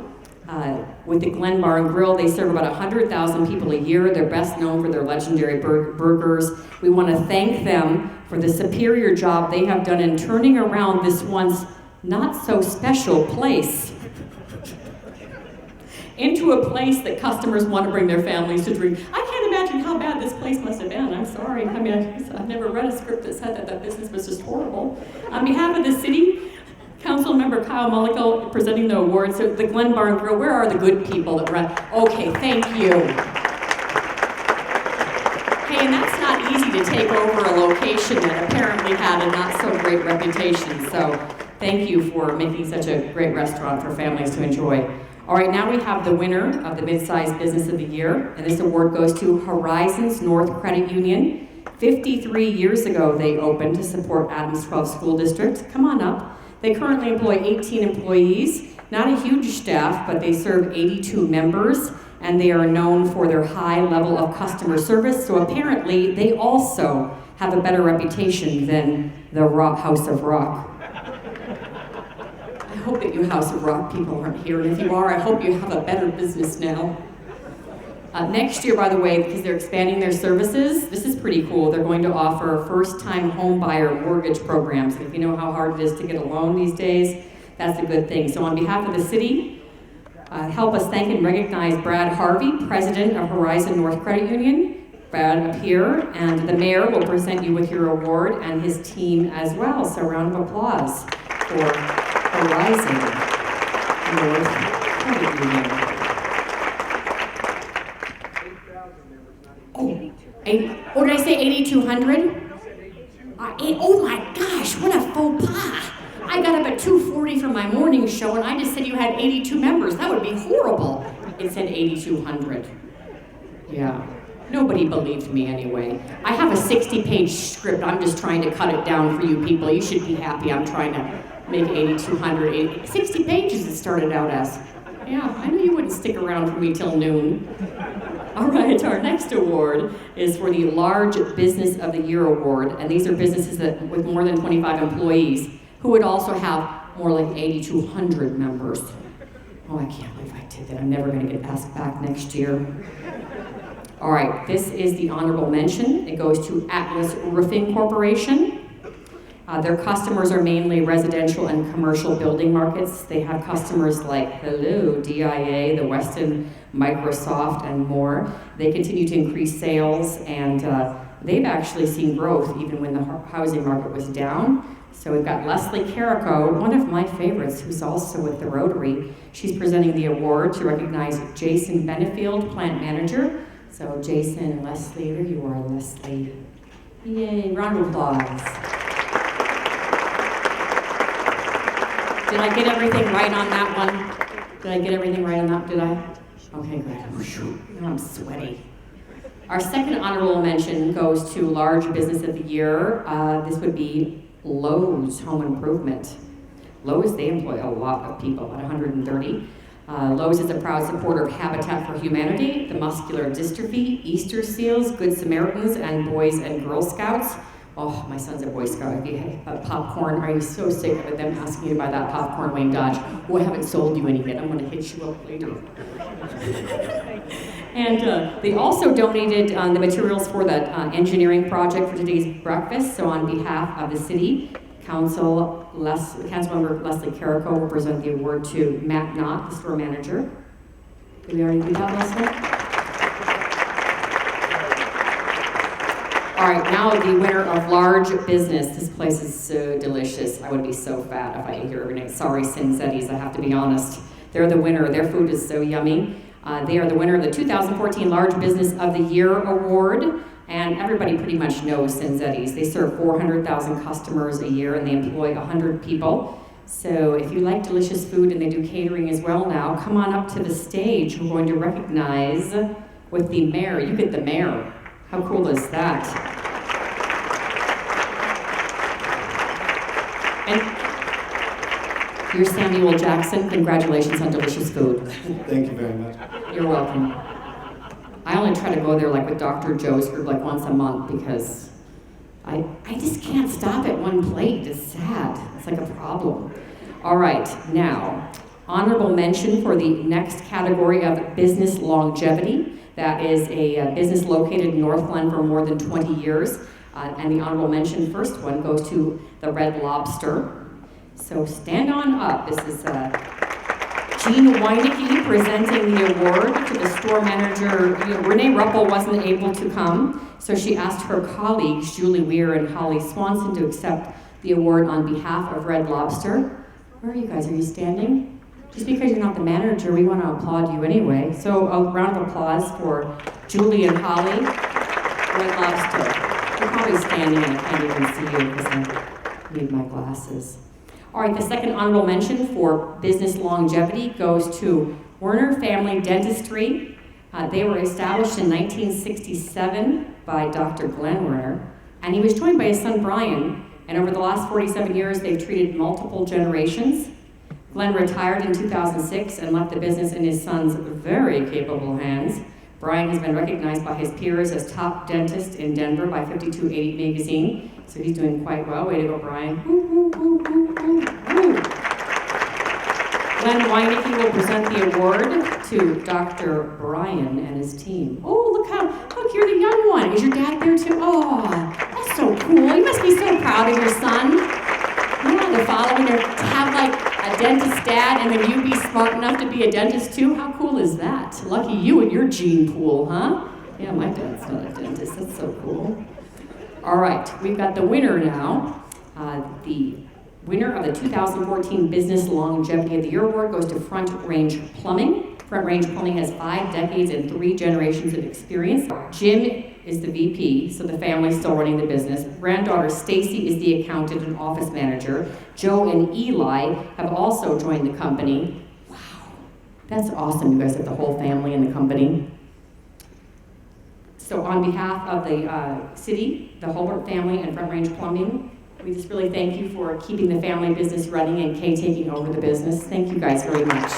Speaker 2: with the Glen Bar and Grill, they serve about 100,000 people a year. They're best known for their legendary burgers. We want to thank them for the superior job they have done in turning around this once not so special place into a place that customers want to bring their families to drink. I can't imagine how bad this place must have been. I'm sorry. I mean, I've never read a script that said that business was just horrible. On behalf of the city, Councilmember Kyle Mulliga presenting the awards. So the Glen Bar and Grill, where are the good people that run? Okay, thank you. Hey, and that's not easy to take over a location that apparently had a not so great reputation. So thank you for making such a great restaurant for families to enjoy. All right, now we have the winner of the Mid-Size Business of the Year, and this award goes to Horizons North Credit Union. 53 years ago, they opened to support Adams 12 School District. Come on up. They currently employ 18 employees, not a huge staff, but they serve 82 members, and they are known for their high level of customer service. So apparently, they also have a better reputation than the House of Rock. I hope that you House of Rock people aren't here, and if you are, I hope you have a better business now. Next year, by the way, because they're expanding their services, this is pretty cool. They're going to offer first-time home buyer mortgage programs. If you know how hard it is to get a loan these days, that's a good thing. So on behalf of the city, help us thank and recognize Brad Harvey, President of Horizon North Credit Union. Brad up here, and the mayor will present you with your award and his team as well. So a round of applause for Horizon North Credit Union. Oh, did I say 8,200? Oh my gosh, what a faux pas. I got up at 2:40 for my morning show and I just said you had 82 members. That would be horrible. It said 8,200. Yeah. Nobody believed me anyway. I have a 60-page script. I'm just trying to cut it down for you people. You should be happy. I'm trying to make 8,200. 60 pages it started out as. Yeah, I knew you wouldn't stick around for me till noon. All right, our next award is for the Large Business of the Year Award. And these are businesses that with more than 25 employees who would also have more like 8,200 members. Oh, I can't believe I did that. I'm never going to get asked back next year. All right, this is the honorable mention. It goes to Atlas Roofing Corporation. Their customers are mainly residential and commercial building markets. They have customers like Hello, DIA, the Weston, Microsoft, and more. They continue to increase sales, and they've actually seen growth even when the housing market was down. So we've got Leslie Carrico, one of my favorites, who's also with the Rotary. She's presenting the award to recognize Jason Benefield, plant manager. So Jason and Leslie, there you are, Leslie. Yay, round of applause. Did I get everything right on that one? Did I get everything right on that? Did I? Okay, good. Now I'm sweaty. Our second honorable mention goes to Large Business of the Year. This would be Lowe's Home Improvement. Lowe's, they employ a lot of people, about 130. Lowe's is a proud supporter of Habitat for Humanity, the Muscular Dystrophy, Easter Seals, Good Samaritans, and Boys and Girl Scouts. Oh, my son's a Boy Scout. If you have popcorn, are you so sick of them asking you to buy that popcorn, Wayne Dodge? Oh, I haven't sold you any yet. I'm going to hit you up later. And they also donated the materials for the engineering project for today's breakfast. So on behalf of the city, Councilmember Leslie Carrico will present the award to Matt Knott, the store manager. Did we already do that, Leslie? All right, now the winner of Large Business. This place is so delicious. I would be so fat if I ate here every night. Sorry, Cinzetti's, I have to be honest. They're the winner. Their food is so yummy. They are the winner of the 2014 Large Business of the Year Award. And everybody pretty much knows Cinzetti's. They serve 400,000 customers a year and they employ 100 people. So if you like delicious food and they do catering as well now, come on up to the stage. We're going to recognize with the mayor. You get the mayor. How cool is that? And you're Samuel Jackson. Congratulations on delicious food.
Speaker 5: Thank you very much.
Speaker 2: You're welcome. I only try to go there like with Dr. Joe's group like once a month because I just can't stop at one plate. It's sad. It's like a problem. All right, now, honorable mention for the next category of business longevity. That is a business located in North Glen for more than 20 years. And the honorable mention, first one, goes to the Red Lobster. So stand on up. This is Jean Weinecke presenting the award to the store manager. Renee Ruppel wasn't able to come, so she asked her colleagues, Julie Weir and Holly Swanson, to accept the award on behalf of Red Lobster. Where are you guys? Are you standing? Just because you're not the manager, we want to applaud you anyway. So a round of applause for Julie and Holly, Red Lobster. You're probably standing and I can't even see you because I need my glasses. All right, the second honorable mention for business longevity goes to Werner Family Dentistry. They were established in 1967 by Dr. Glenn Werner, and he was joined by his son Brian, and over the last 47 years, they've treated multiple generations. Glenn retired in 2006 and left the business in his son's very capable hands. Brian has been recognized by his peers as top dentist in Denver by 5280 magazine, so he's doing quite well. Way to go, Brian. Woo, woo, woo, woo, woo, woo. Glenn Weinecke will present the award to Dr. Brian and his team. Oh, look, you're the young one. Is your dad there too? Oh, that's so cool. You must be so proud of your son. Yeah, the following to have like a dentist dad and then you be smart enough to be a dentist too. How cool is that? Lucky you and your gene pool, huh? Yeah, my dad's not a dentist. That's so cool. All right, we've got the winner now. The winner of the 2014 Business Longevity of the Year Award goes to Front Range Plumbing. Front Range Plumbing has 5 decades and 3 generations of experience. Jim is the VP, so the family's still running the business. Granddaughter Stacy is the accountant and office manager. Joe and Eli have also joined the company. Wow, that's awesome. You guys have the whole family in the company. So on behalf of the city, the Holbert family, and Front Range Plumbing, we just really thank you for keeping the family business running and Kay taking over the business. Thank you guys very much.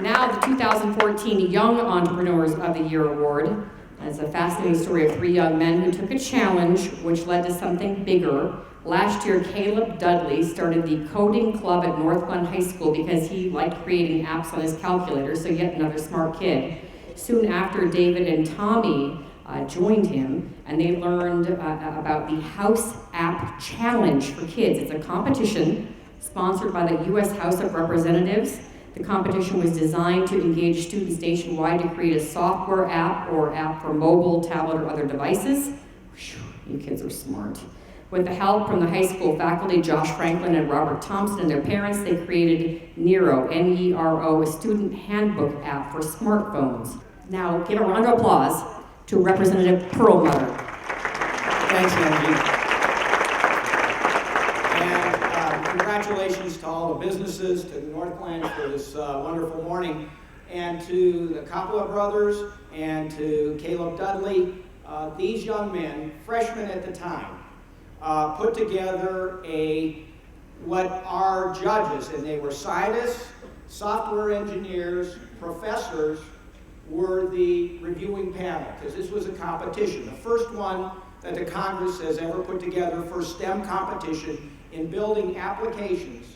Speaker 2: Now the 2014 Young Entrepreneurs of the Year Award. It's a fascinating story of 3 young men who took a challenge which led to something bigger. Last year, Caleb Dudley started the coding club at North Glen High School because he liked creating apps on his calculator, so yet another smart kid. Soon after, David and Tommy joined him, and they learned about the House App Challenge for Kids. It's a competition sponsored by the U.S. House of Representatives. The competition was designed to engage students nationwide to create a software app or app for mobile, tablet, or other devices. Whew, you kids are smart. With the help from the high school faculty, Josh Franklin and Robert Thompson, and their parents, they created Nero, N-E-R-O, a student handbook app for smartphones. Now, give a round of applause to Representative Perlmutter.
Speaker 5: Thanks, Angie. And congratulations to all the businesses, to the North Glen for this wonderful morning, and to the Coppola brothers and to Caleb Dudley. These young men, freshmen at the time, put together what our judges, and they were scientists, software engineers, professors, were the reviewing panel, because this was a competition. The first one that the Congress has ever put together for STEM competition in building applications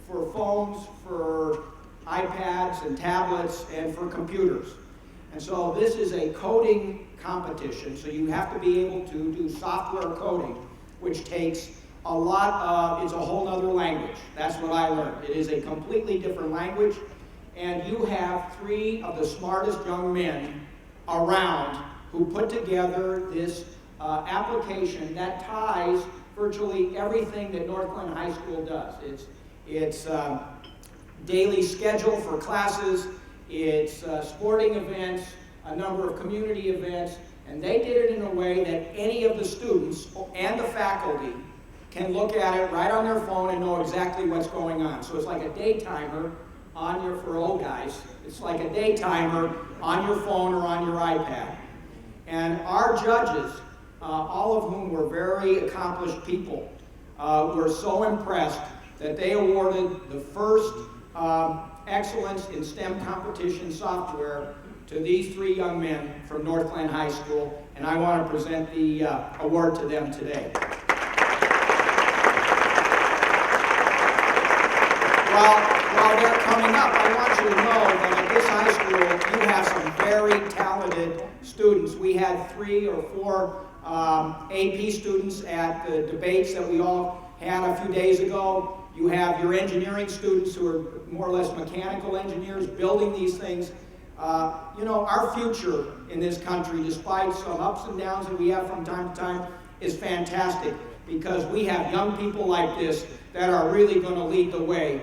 Speaker 5: for phones, for iPads and tablets, and for computers. And so this is a coding competition, so you have to be able to do software coding, which takes a lot of, it's a whole other language. That's what I learned. It is a completely different language, and you have 3 of the smartest young men around who put together this application that ties virtually everything that North Glen High School does. It's daily schedule for classes, it's sporting events, a number of community events, and they did it in a way that any of the students and the faculty can look at it right on their phone and know exactly what's going on. So it's like a day timer on your, for old guys, it's like a day timer on your phone or on your iPad. And our judges, all of whom were very accomplished people, were so impressed that they awarded the first Excellence in STEM Competition Software to these 3 young men from North Glen High School, and I want to present the award to them today. While they're coming up, I want you to know that at this high school, you have some very talented students. We had 3 or 4 AP students at the debates that we all had a few days ago. You have your engineering students who are more or less mechanical engineers building these things. You know, our future in this country, despite some ups and downs that we have from time to time, is fantastic because we have young people like this that are really going to lead the way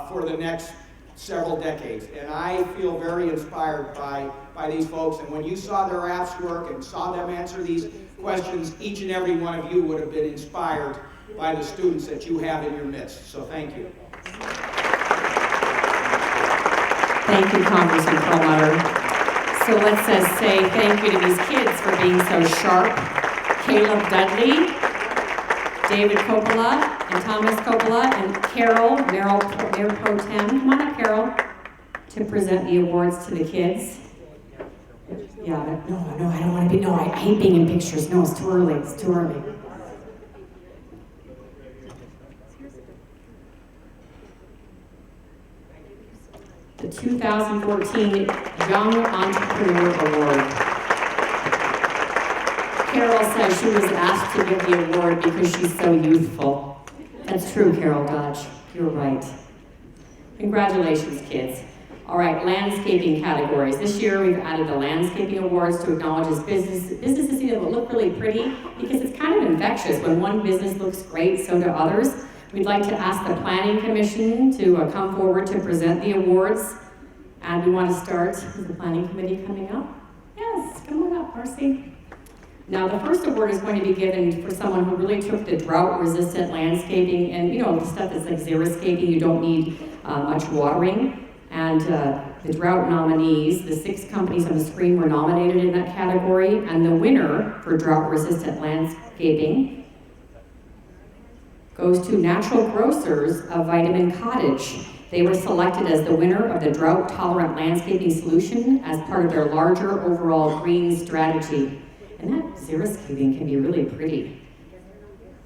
Speaker 5: for the next several decades. And I feel very inspired by these folks. And when you saw their apps work and saw them answer these questions, each and every one of you would have been inspired by the students that you have in your midst. So thank you.
Speaker 2: Thank you, Congressman Perlmutter. So let's say thank you to these kids for being so sharp. Caleb Dudley, David Coppola, and Thomas Coppola, and Carol, Mayor Pro Tem. Come on up, Carol, to present the awards to the kids. Yeah, but no, I don't want to be, no, I hate being in pictures. No, it's too early, it's too early. the 2014 Young Entrepreneur Award. Carol says she was asked to give the award because she's so youthful. That's true, Carol Dodge. You're right. Congratulations, kids. All right, landscaping categories. This year we've added the landscaping awards to acknowledge as businesses that look really pretty, because it's kind of infectious. When one business looks great, so do others. We'd like to ask the Planning Commission to come forward to present the awards. And we want to start with the Planning Committee coming up. Yes, come on up, Marcy. Now, the first award is going to be given for someone who really took the drought-resistant landscaping, and the stuff that's like xeriscaping, you don't need much watering. And the drought nominees, the 6 companies on the screen were nominated in that category, and the winner for drought-resistant landscaping goes to Natural Grocers of Vitamin Cottage. They were selected as the winner of the drought-tolerant landscaping solution as part of their larger overall green strategy. And that xeriscaping can be really pretty.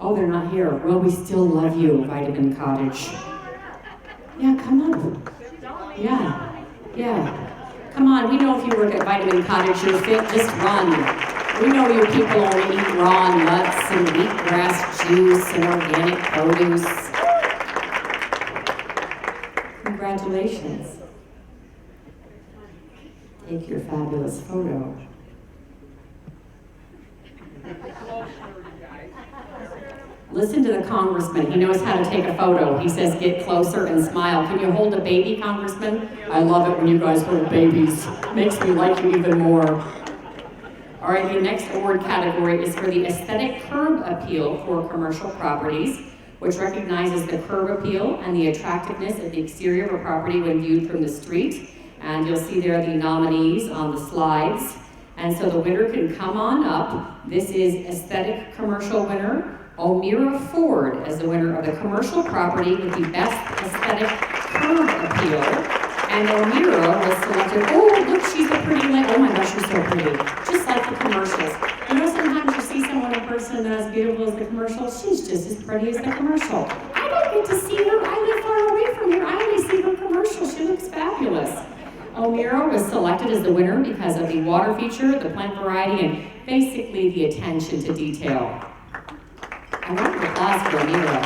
Speaker 2: Oh, they're not here. Well, we still love you, Vitamin Cottage. Yeah, come on. Yeah. Come on, we know if you work at Vitamin Cottage, you're fit, just run. We know you people only eat raw nuts and wheatgrass juice and organic produce. Congratulations. Take your fabulous photo. Listen to the congressman. He knows how to take a photo. He says, get closer and smile. Can you hold a baby, Congressman? I love it when you guys hold babies. Makes me like you even more. All right, the next award category is for the aesthetic curb appeal for commercial properties, which recognizes the curb appeal and the attractiveness of the exterior of a property when viewed from the street. And you'll see there the nominees on the slides. And so the winner can come on up. This is aesthetic commercial winner, O'Meara Ford, as the winner of the commercial property with the best aesthetic curb appeal. And O'Meara was selected. Oh, look, she's a pretty lady. Oh my gosh, she's so pretty. Just like the commercials. Sometimes you see someone in person that's as beautiful as the commercial. She's just as pretty as the commercial. I don't get to see her. I live far away from here. I only see her commercial. She looks fabulous. O'Meara was selected as the winner because of the water feature, the plant variety, and basically the attention to detail. I want an applause for O'Meara.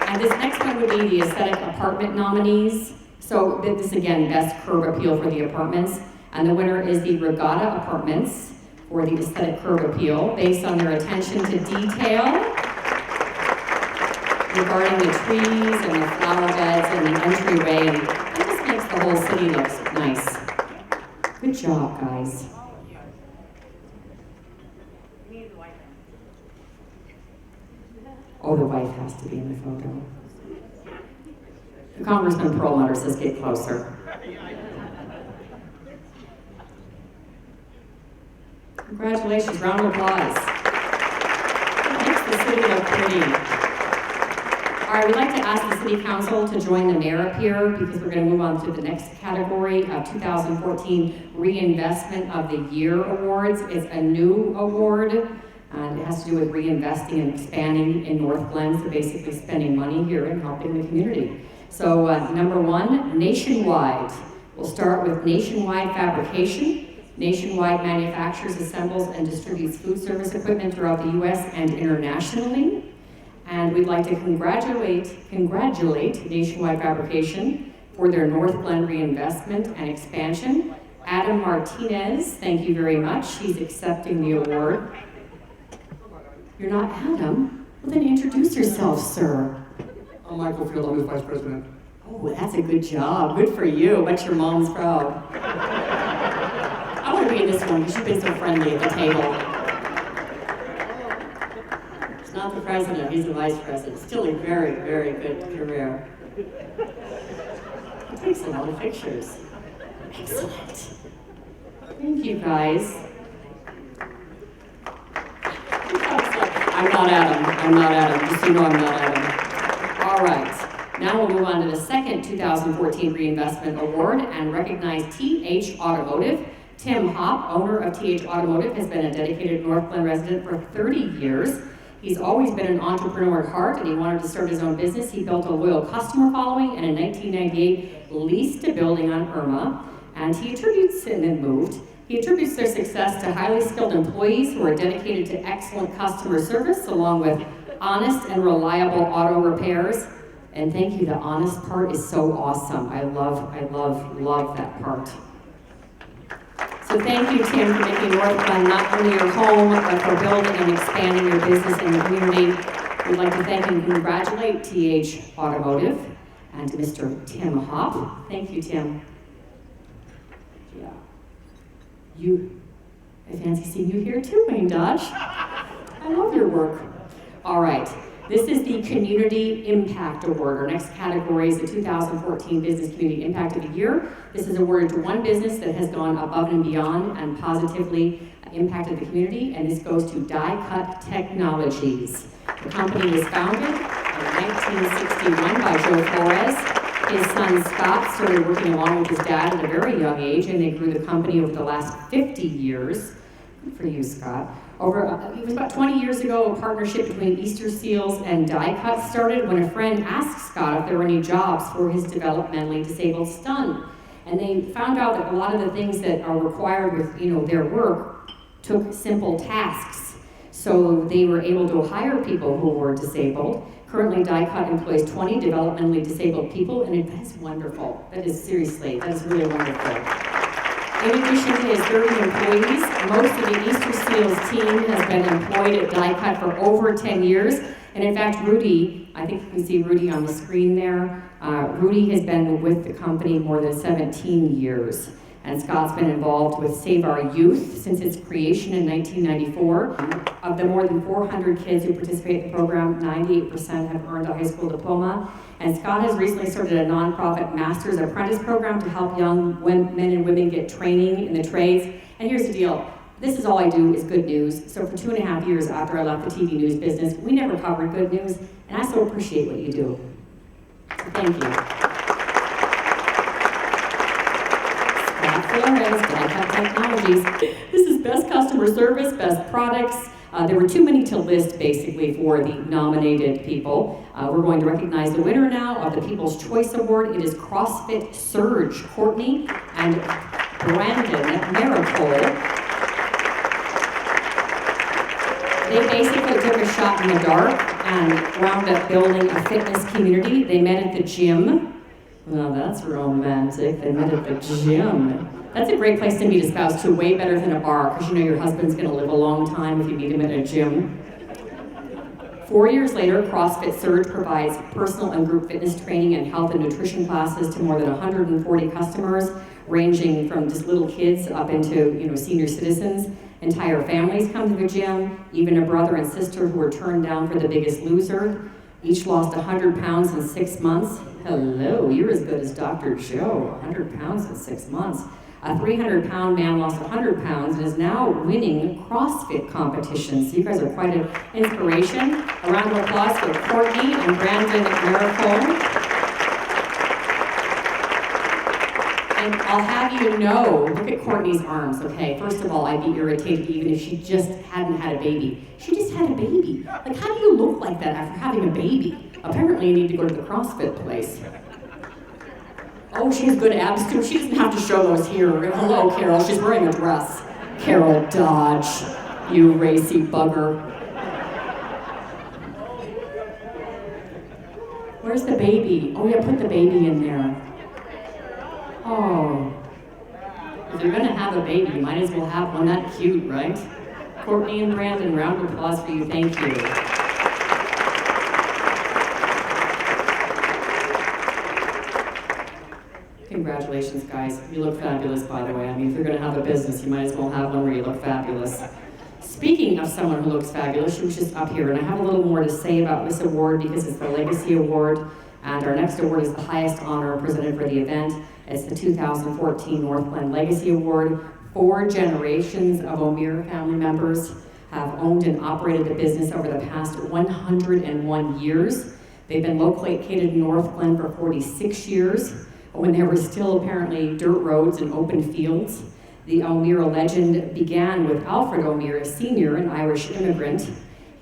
Speaker 2: And this next one would be the aesthetic apartment nominees. So this again, best curb appeal for the apartments. And the winner is the Regatta Apartments for the aesthetic curb appeal based on their attention to detail regarding the trees and the flower beds and the entryway, and it just makes the whole city look nice. Good job, guys. Oh, the wife has to be in the photo. Congressman Perlmutter says get closer. Congratulations, round of applause. It makes the city look pretty. All right, we'd like to ask the City Council to join the mayor up here because we're going to move on to the next category of 2014 Reinvestment of the Year Awards. It's a new award, and it has to do with reinvesting and expanding in North Glen, so basically spending money here and helping the community. So number 1, Nationwide. We'll start with Nationwide Fabrication. Nationwide manufactures, assembles, and distributes food service equipment throughout the U.S. and internationally. And we'd like to congratulate Nationwide Fabrication for their North Glen reinvestment and expansion. Adam Martinez, thank you very much. He's accepting the award. You're not Adam? Well, then introduce yourself, sir.
Speaker 6: I'm Michael Field, I'm his vice president.
Speaker 2: Oh, that's a good job. Good for you. Bet your mom's proud. I want to be in this one because you've been so friendly at the table. He's not the president, he's the vice president. Still a very, very good career. He takes a lot of pictures. Excellent. Thank you, guys. I'm not Adam. Just so you know I'm not Adam. All right. Now we'll move on to the second 2014 Reinvestment Award and recognize TH Automotive. Tim Hopp, owner of TH Automotive, has been a dedicated North Glen resident for 30 years. He's always been an entrepreneur at heart, and he wanted to start his own business. He built a loyal customer following, and in 1998, leased a building on Irma, and he attributes their success to highly skilled employees who are dedicated to excellent customer service, along with honest and reliable auto repairs. And thank you, the honest part is so awesome. I love that part. So thank you, Tim, for making Northglenn not only your home, but for building and expanding your business in the community. We'd like to thank and congratulate TH Automotive and Mr. Tim Hopp. Thank you, Tim. Yeah. I fancy seeing you here too, Wayne Dodge. I love your work. All right. This is the Community Impact Award. Our next category is the 2014 Business Community Impact of the Year. This is awarded to one business that has gone above and beyond and positively impacted the community, and this goes to Die Cut Technologies. The company was founded in 1961 by Joe Flores. His son Scott started working along with his dad at a very young age, and they grew the company over the last 50 years. Good for you, Scott. It was about 20 years ago, a partnership between Easter Seals and Die Cut started when a friend asked Scott if there were any jobs for his developmentally disabled son. And they found out that a lot of the things that are required with their work took simple tasks. So they were able to hire people who were disabled. Currently, Die Cut employs 20 developmentally disabled people, and that is wonderful. That is really wonderful. In addition to his 30 employees, most of the Easter Seals team has been employed at Die Cut for over 10 years. And in fact, Rudy, I think you can see Rudy on the screen there. Rudy has been with the company more than 17 years. And Scott's been involved with Save Our Youth since its creation in 1994. Of the more than 400 kids who participate in the program, 98% have earned a high school diploma. And Scott has recently started a nonprofit master's apprentice program to help young men and women get training in the trades. And here's the deal. This is all I do is good news. So for 2.5 years after I left the TV news business, we never covered good news, and I so appreciate what you do. So thank you. Scott Flores, Die Cut Technologies. This is best customer service, best products. There were too many to list, basically, for the nominated people. We're going to recognize the winner now of the People's Choice Award. It is CrossFit Surge, Courtney and Brandon Maricole. They basically took a shot in the dark and wound up building a fitness community. They met at the gym. Well, that's romantic. They met at the gym. That's a great place to meet a spouse, too. Way better than a bar, because you know your husband's going to live a long time if you meet him at a gym. 4 years later, CrossFit Surge provides personal and group fitness training and health and nutrition classes to more than 140 customers, ranging from just little kids up into senior citizens. Entire families come to the gym, even a brother and sister who were turned down for The Biggest Loser. Each lost 100 pounds in 6 months. Hello, you're as good as Dr. Joe, 100 pounds in 6 months. A 300-pound man lost 100 pounds and is now winning CrossFit competitions. So you guys are quite an inspiration. A round of applause for Courtney and Brandon Maricole. And I'll have you know, look at Courtney's arms, okay? First of all, I'd be irritated even if she just hadn't had a baby. She just had a baby. Like, how do you look like that after having a baby? Apparently you need to go to the CrossFit place. Oh, she has good abs too. She doesn't have to show those here. Hello, Carol. She's wearing a dress. Carol Dodge, you racy bugger. Where's the baby? Oh, yeah, put the baby in there. Oh. If you're gonna have a baby, you might as well have one that cute, right? Courtney and Brandon, round of applause for you. Thank you. Congratulations, guys. You look fabulous, by the way. I mean, if you're going to have a business, you might as well have one where you look fabulous. Speaking of someone who looks fabulous, she was just up here, and I have a little more to say about this award because it's the Legacy Award, and our next award is the highest honor presented for the event. It's the 2014 Northglenn Legacy Award. 4 generations of O'Meara family members have owned and operated the business over the past 101 years. They've been located in Northglenn for 46 years. When there were still apparently dirt roads and open fields. The O'Meara legend began with Alfred O'Meara Sr., an Irish immigrant.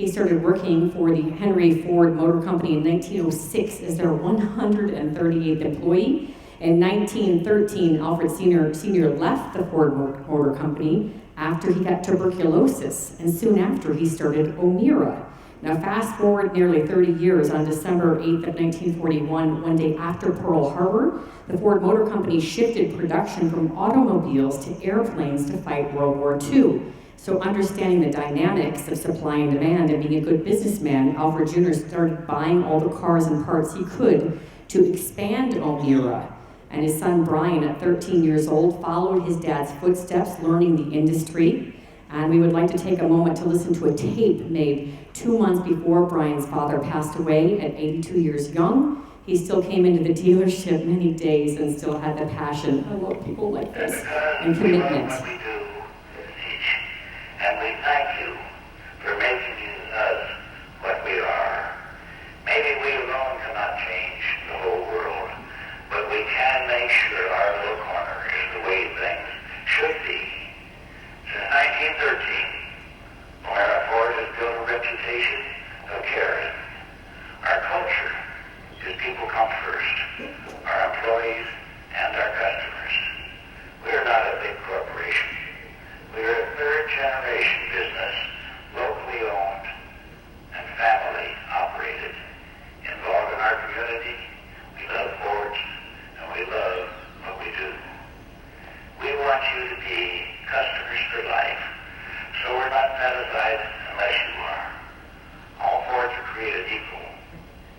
Speaker 2: He started working for the Henry Ford Motor Company in 1906 as their 138th employee. In 1913, Alfred Sr. left the Ford Motor Company after he got tuberculosis, and soon after he started O'Meara. Now fast forward nearly 30 years, on December 8th of 1941, one day after Pearl Harbor, the Ford Motor Company shifted production from automobiles to airplanes to fight World War II. So understanding the dynamics of supply and demand and being a good businessman, Alfred Jr. started buying all the cars and parts he could to expand O'Meara. And his son Brian, at 13 years old, followed his dad's footsteps, learning the industry. And we would like to take a moment to listen to a tape made 2 months before Brian's father passed away at 82 years young. He still came into the dealership many days and still had the passion. I love people like this and commitment.
Speaker 7: What we do is teach, and we thank you for making us what we are. Maybe we alone cannot change the whole world, but we can make sure our little corner is the way things should be. Since 1913, O'Meara Ford has built a reputation of caring. Our culture is people come first, our employees and our customers. We are not a big corporation. We are a third-generation business, locally owned and family operated, involved in our community. We love Fords, and we love what we do. We want you to be customers for life, so we're not satisfied unless you are. All Fords are created equal.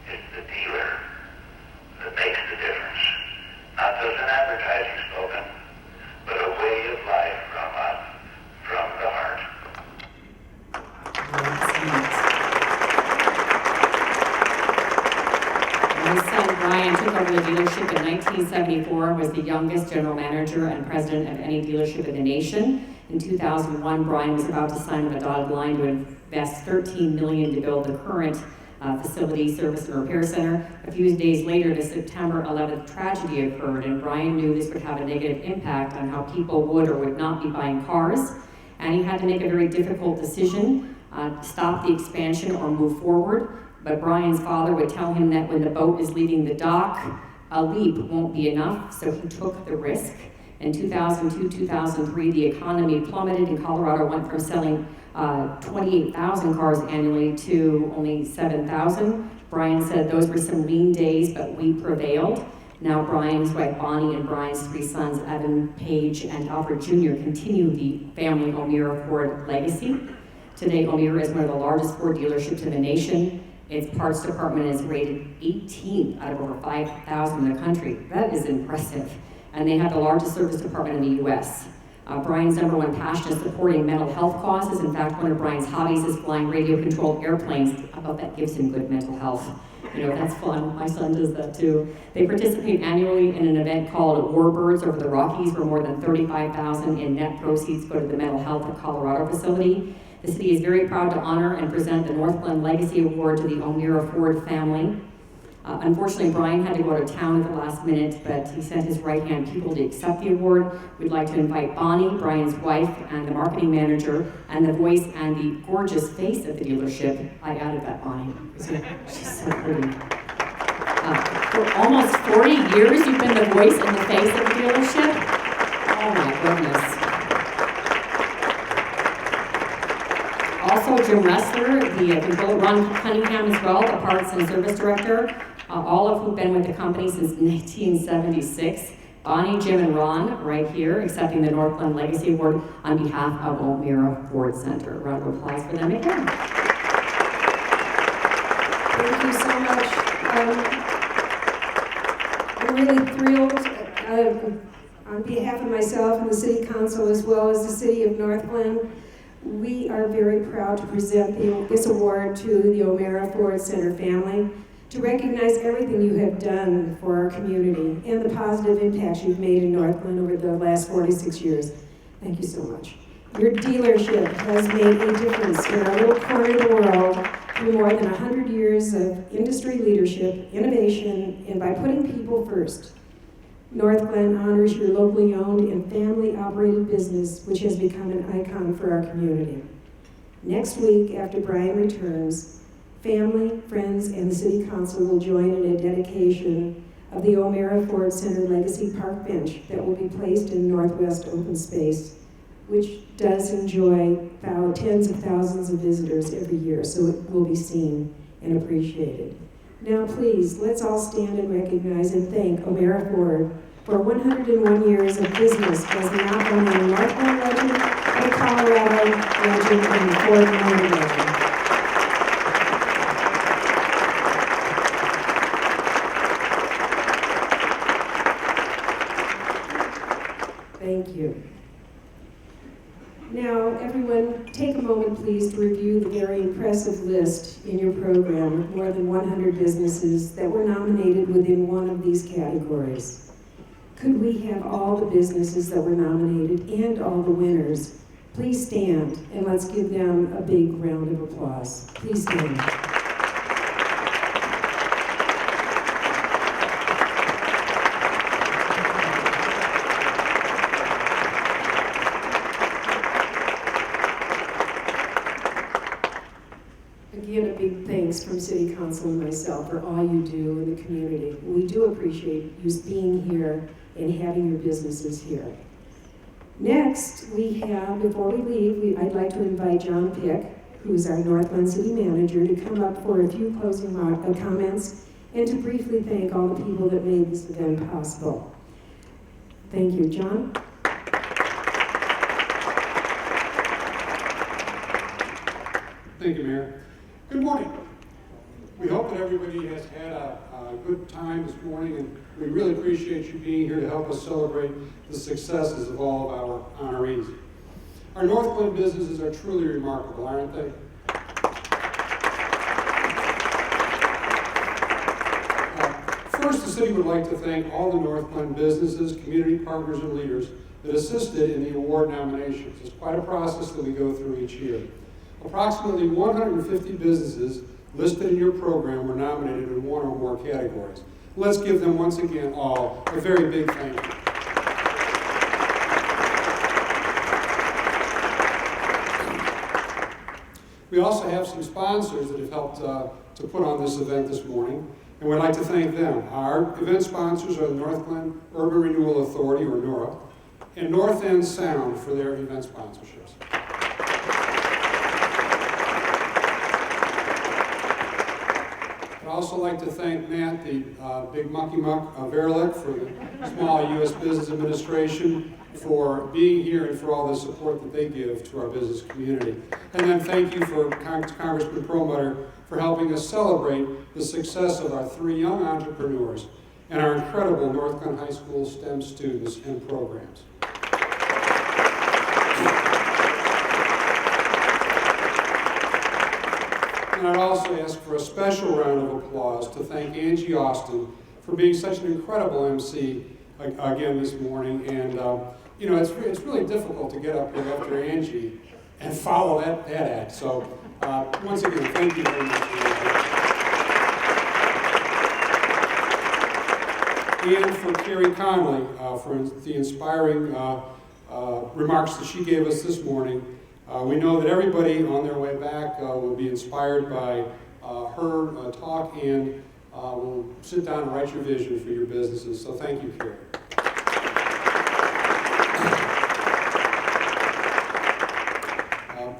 Speaker 7: It's the dealer that makes the difference. Not just an advertising slogan, but a way of life from us, from the heart.
Speaker 2: My son Brian took over the dealership in 1974 and was the youngest general manager and president of any dealership in the nation. In 2001, Brian was about to sign a dotted line to invest $13 million to build the current facility, service, and repair center. A few days later, the September 11th tragedy occurred, and Brian knew this would have a negative impact on how people would or would not be buying cars. And he had to make a very difficult decision to stop the expansion or move forward. But Brian's father would tell him that when the boat is leaving the dock, a leap won't be enough, so he took the risk. In 2002-2003, the economy plummeted, and Colorado went from selling 28,000 cars annually to only 7,000. Brian said those were some lean days, but we prevailed. Now Brian's wife Bonnie and Brian's 3 sons, Evan, Paige, and Alfred Jr. continue the family O'Meara Ford legacy. Today, O'Meara is one of the largest Ford dealerships in the nation. Its parts department is rated 18 out of over 5,000 in the country. That is impressive. And they have the largest service department in the U.S. Brian's number one passion is supporting mental health causes. In fact, one of Brian's hobbies is flying radio-controlled airplanes. I bet that gives him good mental health. You know, that's fun. My son does that too. They participate annually in an event called Warbirds over the Rockies, where more than $35,000 in net proceeds go to the Mental Health of Colorado facility. The city is very proud to honor and present the Northglenn Legacy Award to the O'Meara Ford family. Unfortunately, Brian had to go out of town at the last minute, but he sent his right-hand people to accept the award. We'd like to invite Bonnie, Brian's wife, and the marketing manager, and the voice and the gorgeous face of the dealership. I added that, Bonnie. She's so pretty. For almost 40 years, you've been the voice and the face of the dealership? Oh my goodness. Also, Jim Ressler, the controller, Ron Cunningham as well, the parts and service director, all of who've been with the company since 1976. Bonnie, Jim, and Ron right here accepting the Northglenn Legacy Award on behalf of O'Meara Ford Center. A round of applause for them again.
Speaker 1: Thank you so much. I'm really thrilled on behalf of myself and the City Council, as well as the City of Northglenn. We are very proud to present this award to the O'Meara Ford Center family to recognize everything you have done for our community and the positive impacts you've made in Northglenn over the last 46 years. Thank you so much. Your dealership has made a difference in our little corner of the world through more than 100 years of industry leadership, innovation, and by putting people first. Northglenn honors your locally owned and family-operated business, which has become an icon for our community. Next week, after Brian returns, family, friends, and the City Council will join in a dedication of the O'Mara Ford Center Legacy Park Bench that will be placed in Northwest open space, which does enjoy tens of thousands of visitors every year, so it will be seen and appreciated. Now please, let's all stand and recognize and thank O'Mara Ford for 101 years of business as not only a Northland legend, but a Colorado legend and a Ford Motor legend. Thank you. Now, everyone, take a moment, please, to review the very impressive list in your program of more than 100 businesses that were nominated within one of these categories. Could we have all the businesses that were nominated and all the winners? Please stand, and let's give them a big round of applause. Please stand. Again, a big thanks from City Council and myself for all you do in the community. We do appreciate you being here and having your businesses here. Next, we have, before we leave, I'd like to invite John Pick, who's our Northland City Manager, to come up for a few closing comments and to briefly thank all the people that made this event possible. Thank you, John.
Speaker 6: Thank you, Mayor. Good morning. We hope that everybody has had a good time this morning, and we really appreciate you being here to help us celebrate the successes of all of our honorees. Our Northland businesses are truly remarkable, aren't they? First, the city would like to thank all the Northland businesses, community partners, and leaders that assisted in the award nominations. It's quite a process that we go through each year. Approximately 150 businesses listed in your program were nominated in one or more categories. Let's give them once again all a very big thank you. We also have some sponsors that have helped to put on this event this morning, and we'd like to thank them. Our event sponsors are the Northland Urban Renewal Authority, or NORA, and North End Sound for their event sponsorships. I'd also like to thank Matt, the Big Mucky Muck Verlick, for the Small U.S. Business Administration, for being here and for all the support that they give to our business community. And then thank you for Congressman Perlmutter for helping us celebrate the success of our 3 young entrepreneurs and our incredible Northland High School STEM students and programs. And I'd also ask for a special round of applause to thank Angie Austin for being such an incredible MC again this morning. And you know, it's really difficult to get up here after Angie and follow that act. So once again, thank you very much. And for Carrie Conley for the inspiring remarks that she gave us this morning. We know that everybody on their way back will be inspired by her talk and will sit down and write your vision for your businesses. So thank you, Carrie.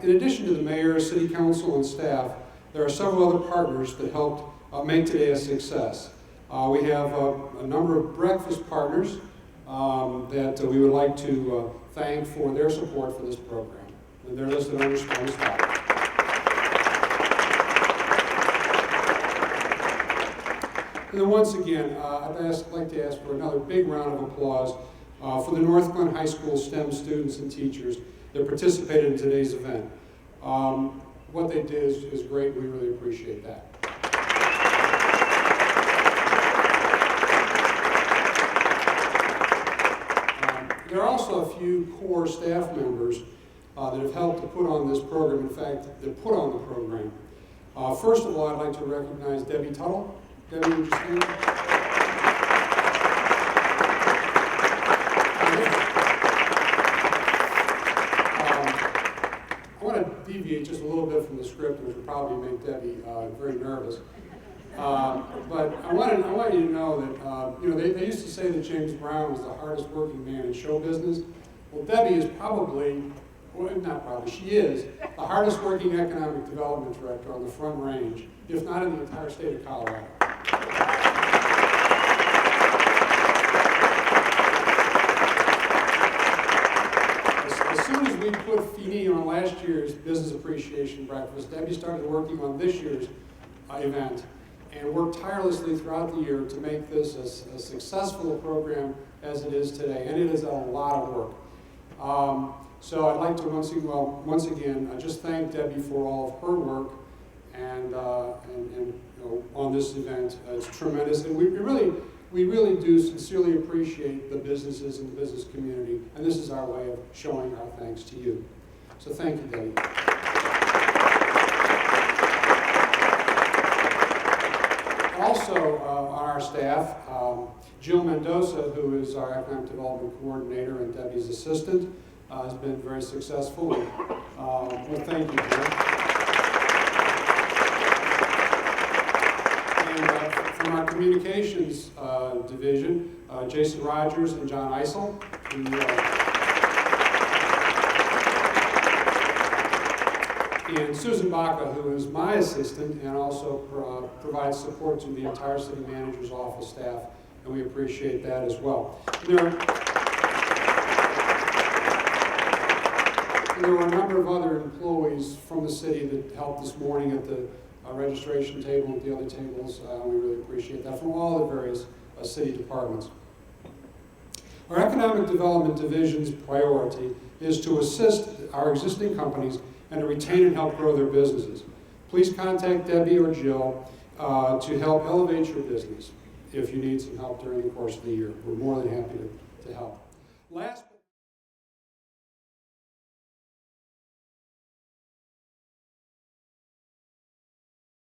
Speaker 6: In addition to the mayor, city council, and staff, there are several other partners that helped make today a success. We have a number of breakfast partners that we would like to thank for their support for this program. And they're listed on your screen. And then once again, I'd like to ask for another big round of applause for the Northland High School STEM students and teachers that participated in today's event. What they did is great. We really appreciate that. There are also a few core staff members that have helped to put on this program. In fact, that put on the program. First of all, I'd like to recognize Debbie Tuttle. Debbie, would you stand? I want to deviate just a little bit from the script, which would probably make Debbie very nervous. But I want you to know that, they used to say that James Brown was the hardest working man in show business. Well, Debbie is she is the hardest working economic development director on the Front Range, if not in the entire state of Colorado. As soon as we put fini on last year's Business Appreciation Breakfast, Debbie started working on this year's event and worked tirelessly throughout the year to make this as successful a program as it is today, and it is a lot of work. So I'd like to once again just thank Debbie for all of her work and on this event. It's tremendous, and we really do sincerely appreciate the businesses and the business community, and this is our way of showing our thanks to you. So thank you, Debbie. Also on our staff, Jill Mendoza, who is our Economic Development Coordinator and Debbie's assistant, has been very successful. Well, thank you, Jill. And from our communications division, Jason Rogers and John Eisel, and Susan Baca, who is my assistant and also provides support to the entire city manager's office staff, and we appreciate that as well. There were a number of other employees from the city that helped this morning at the registration table and the other tables. We really appreciate that, from all the various city departments. Our Economic Development Division's priority is to assist our existing companies and to retain and help grow their businesses. Please contact Debbie or Jill to help elevate your business if you need some help during the course of the year. We're more than happy to help. Last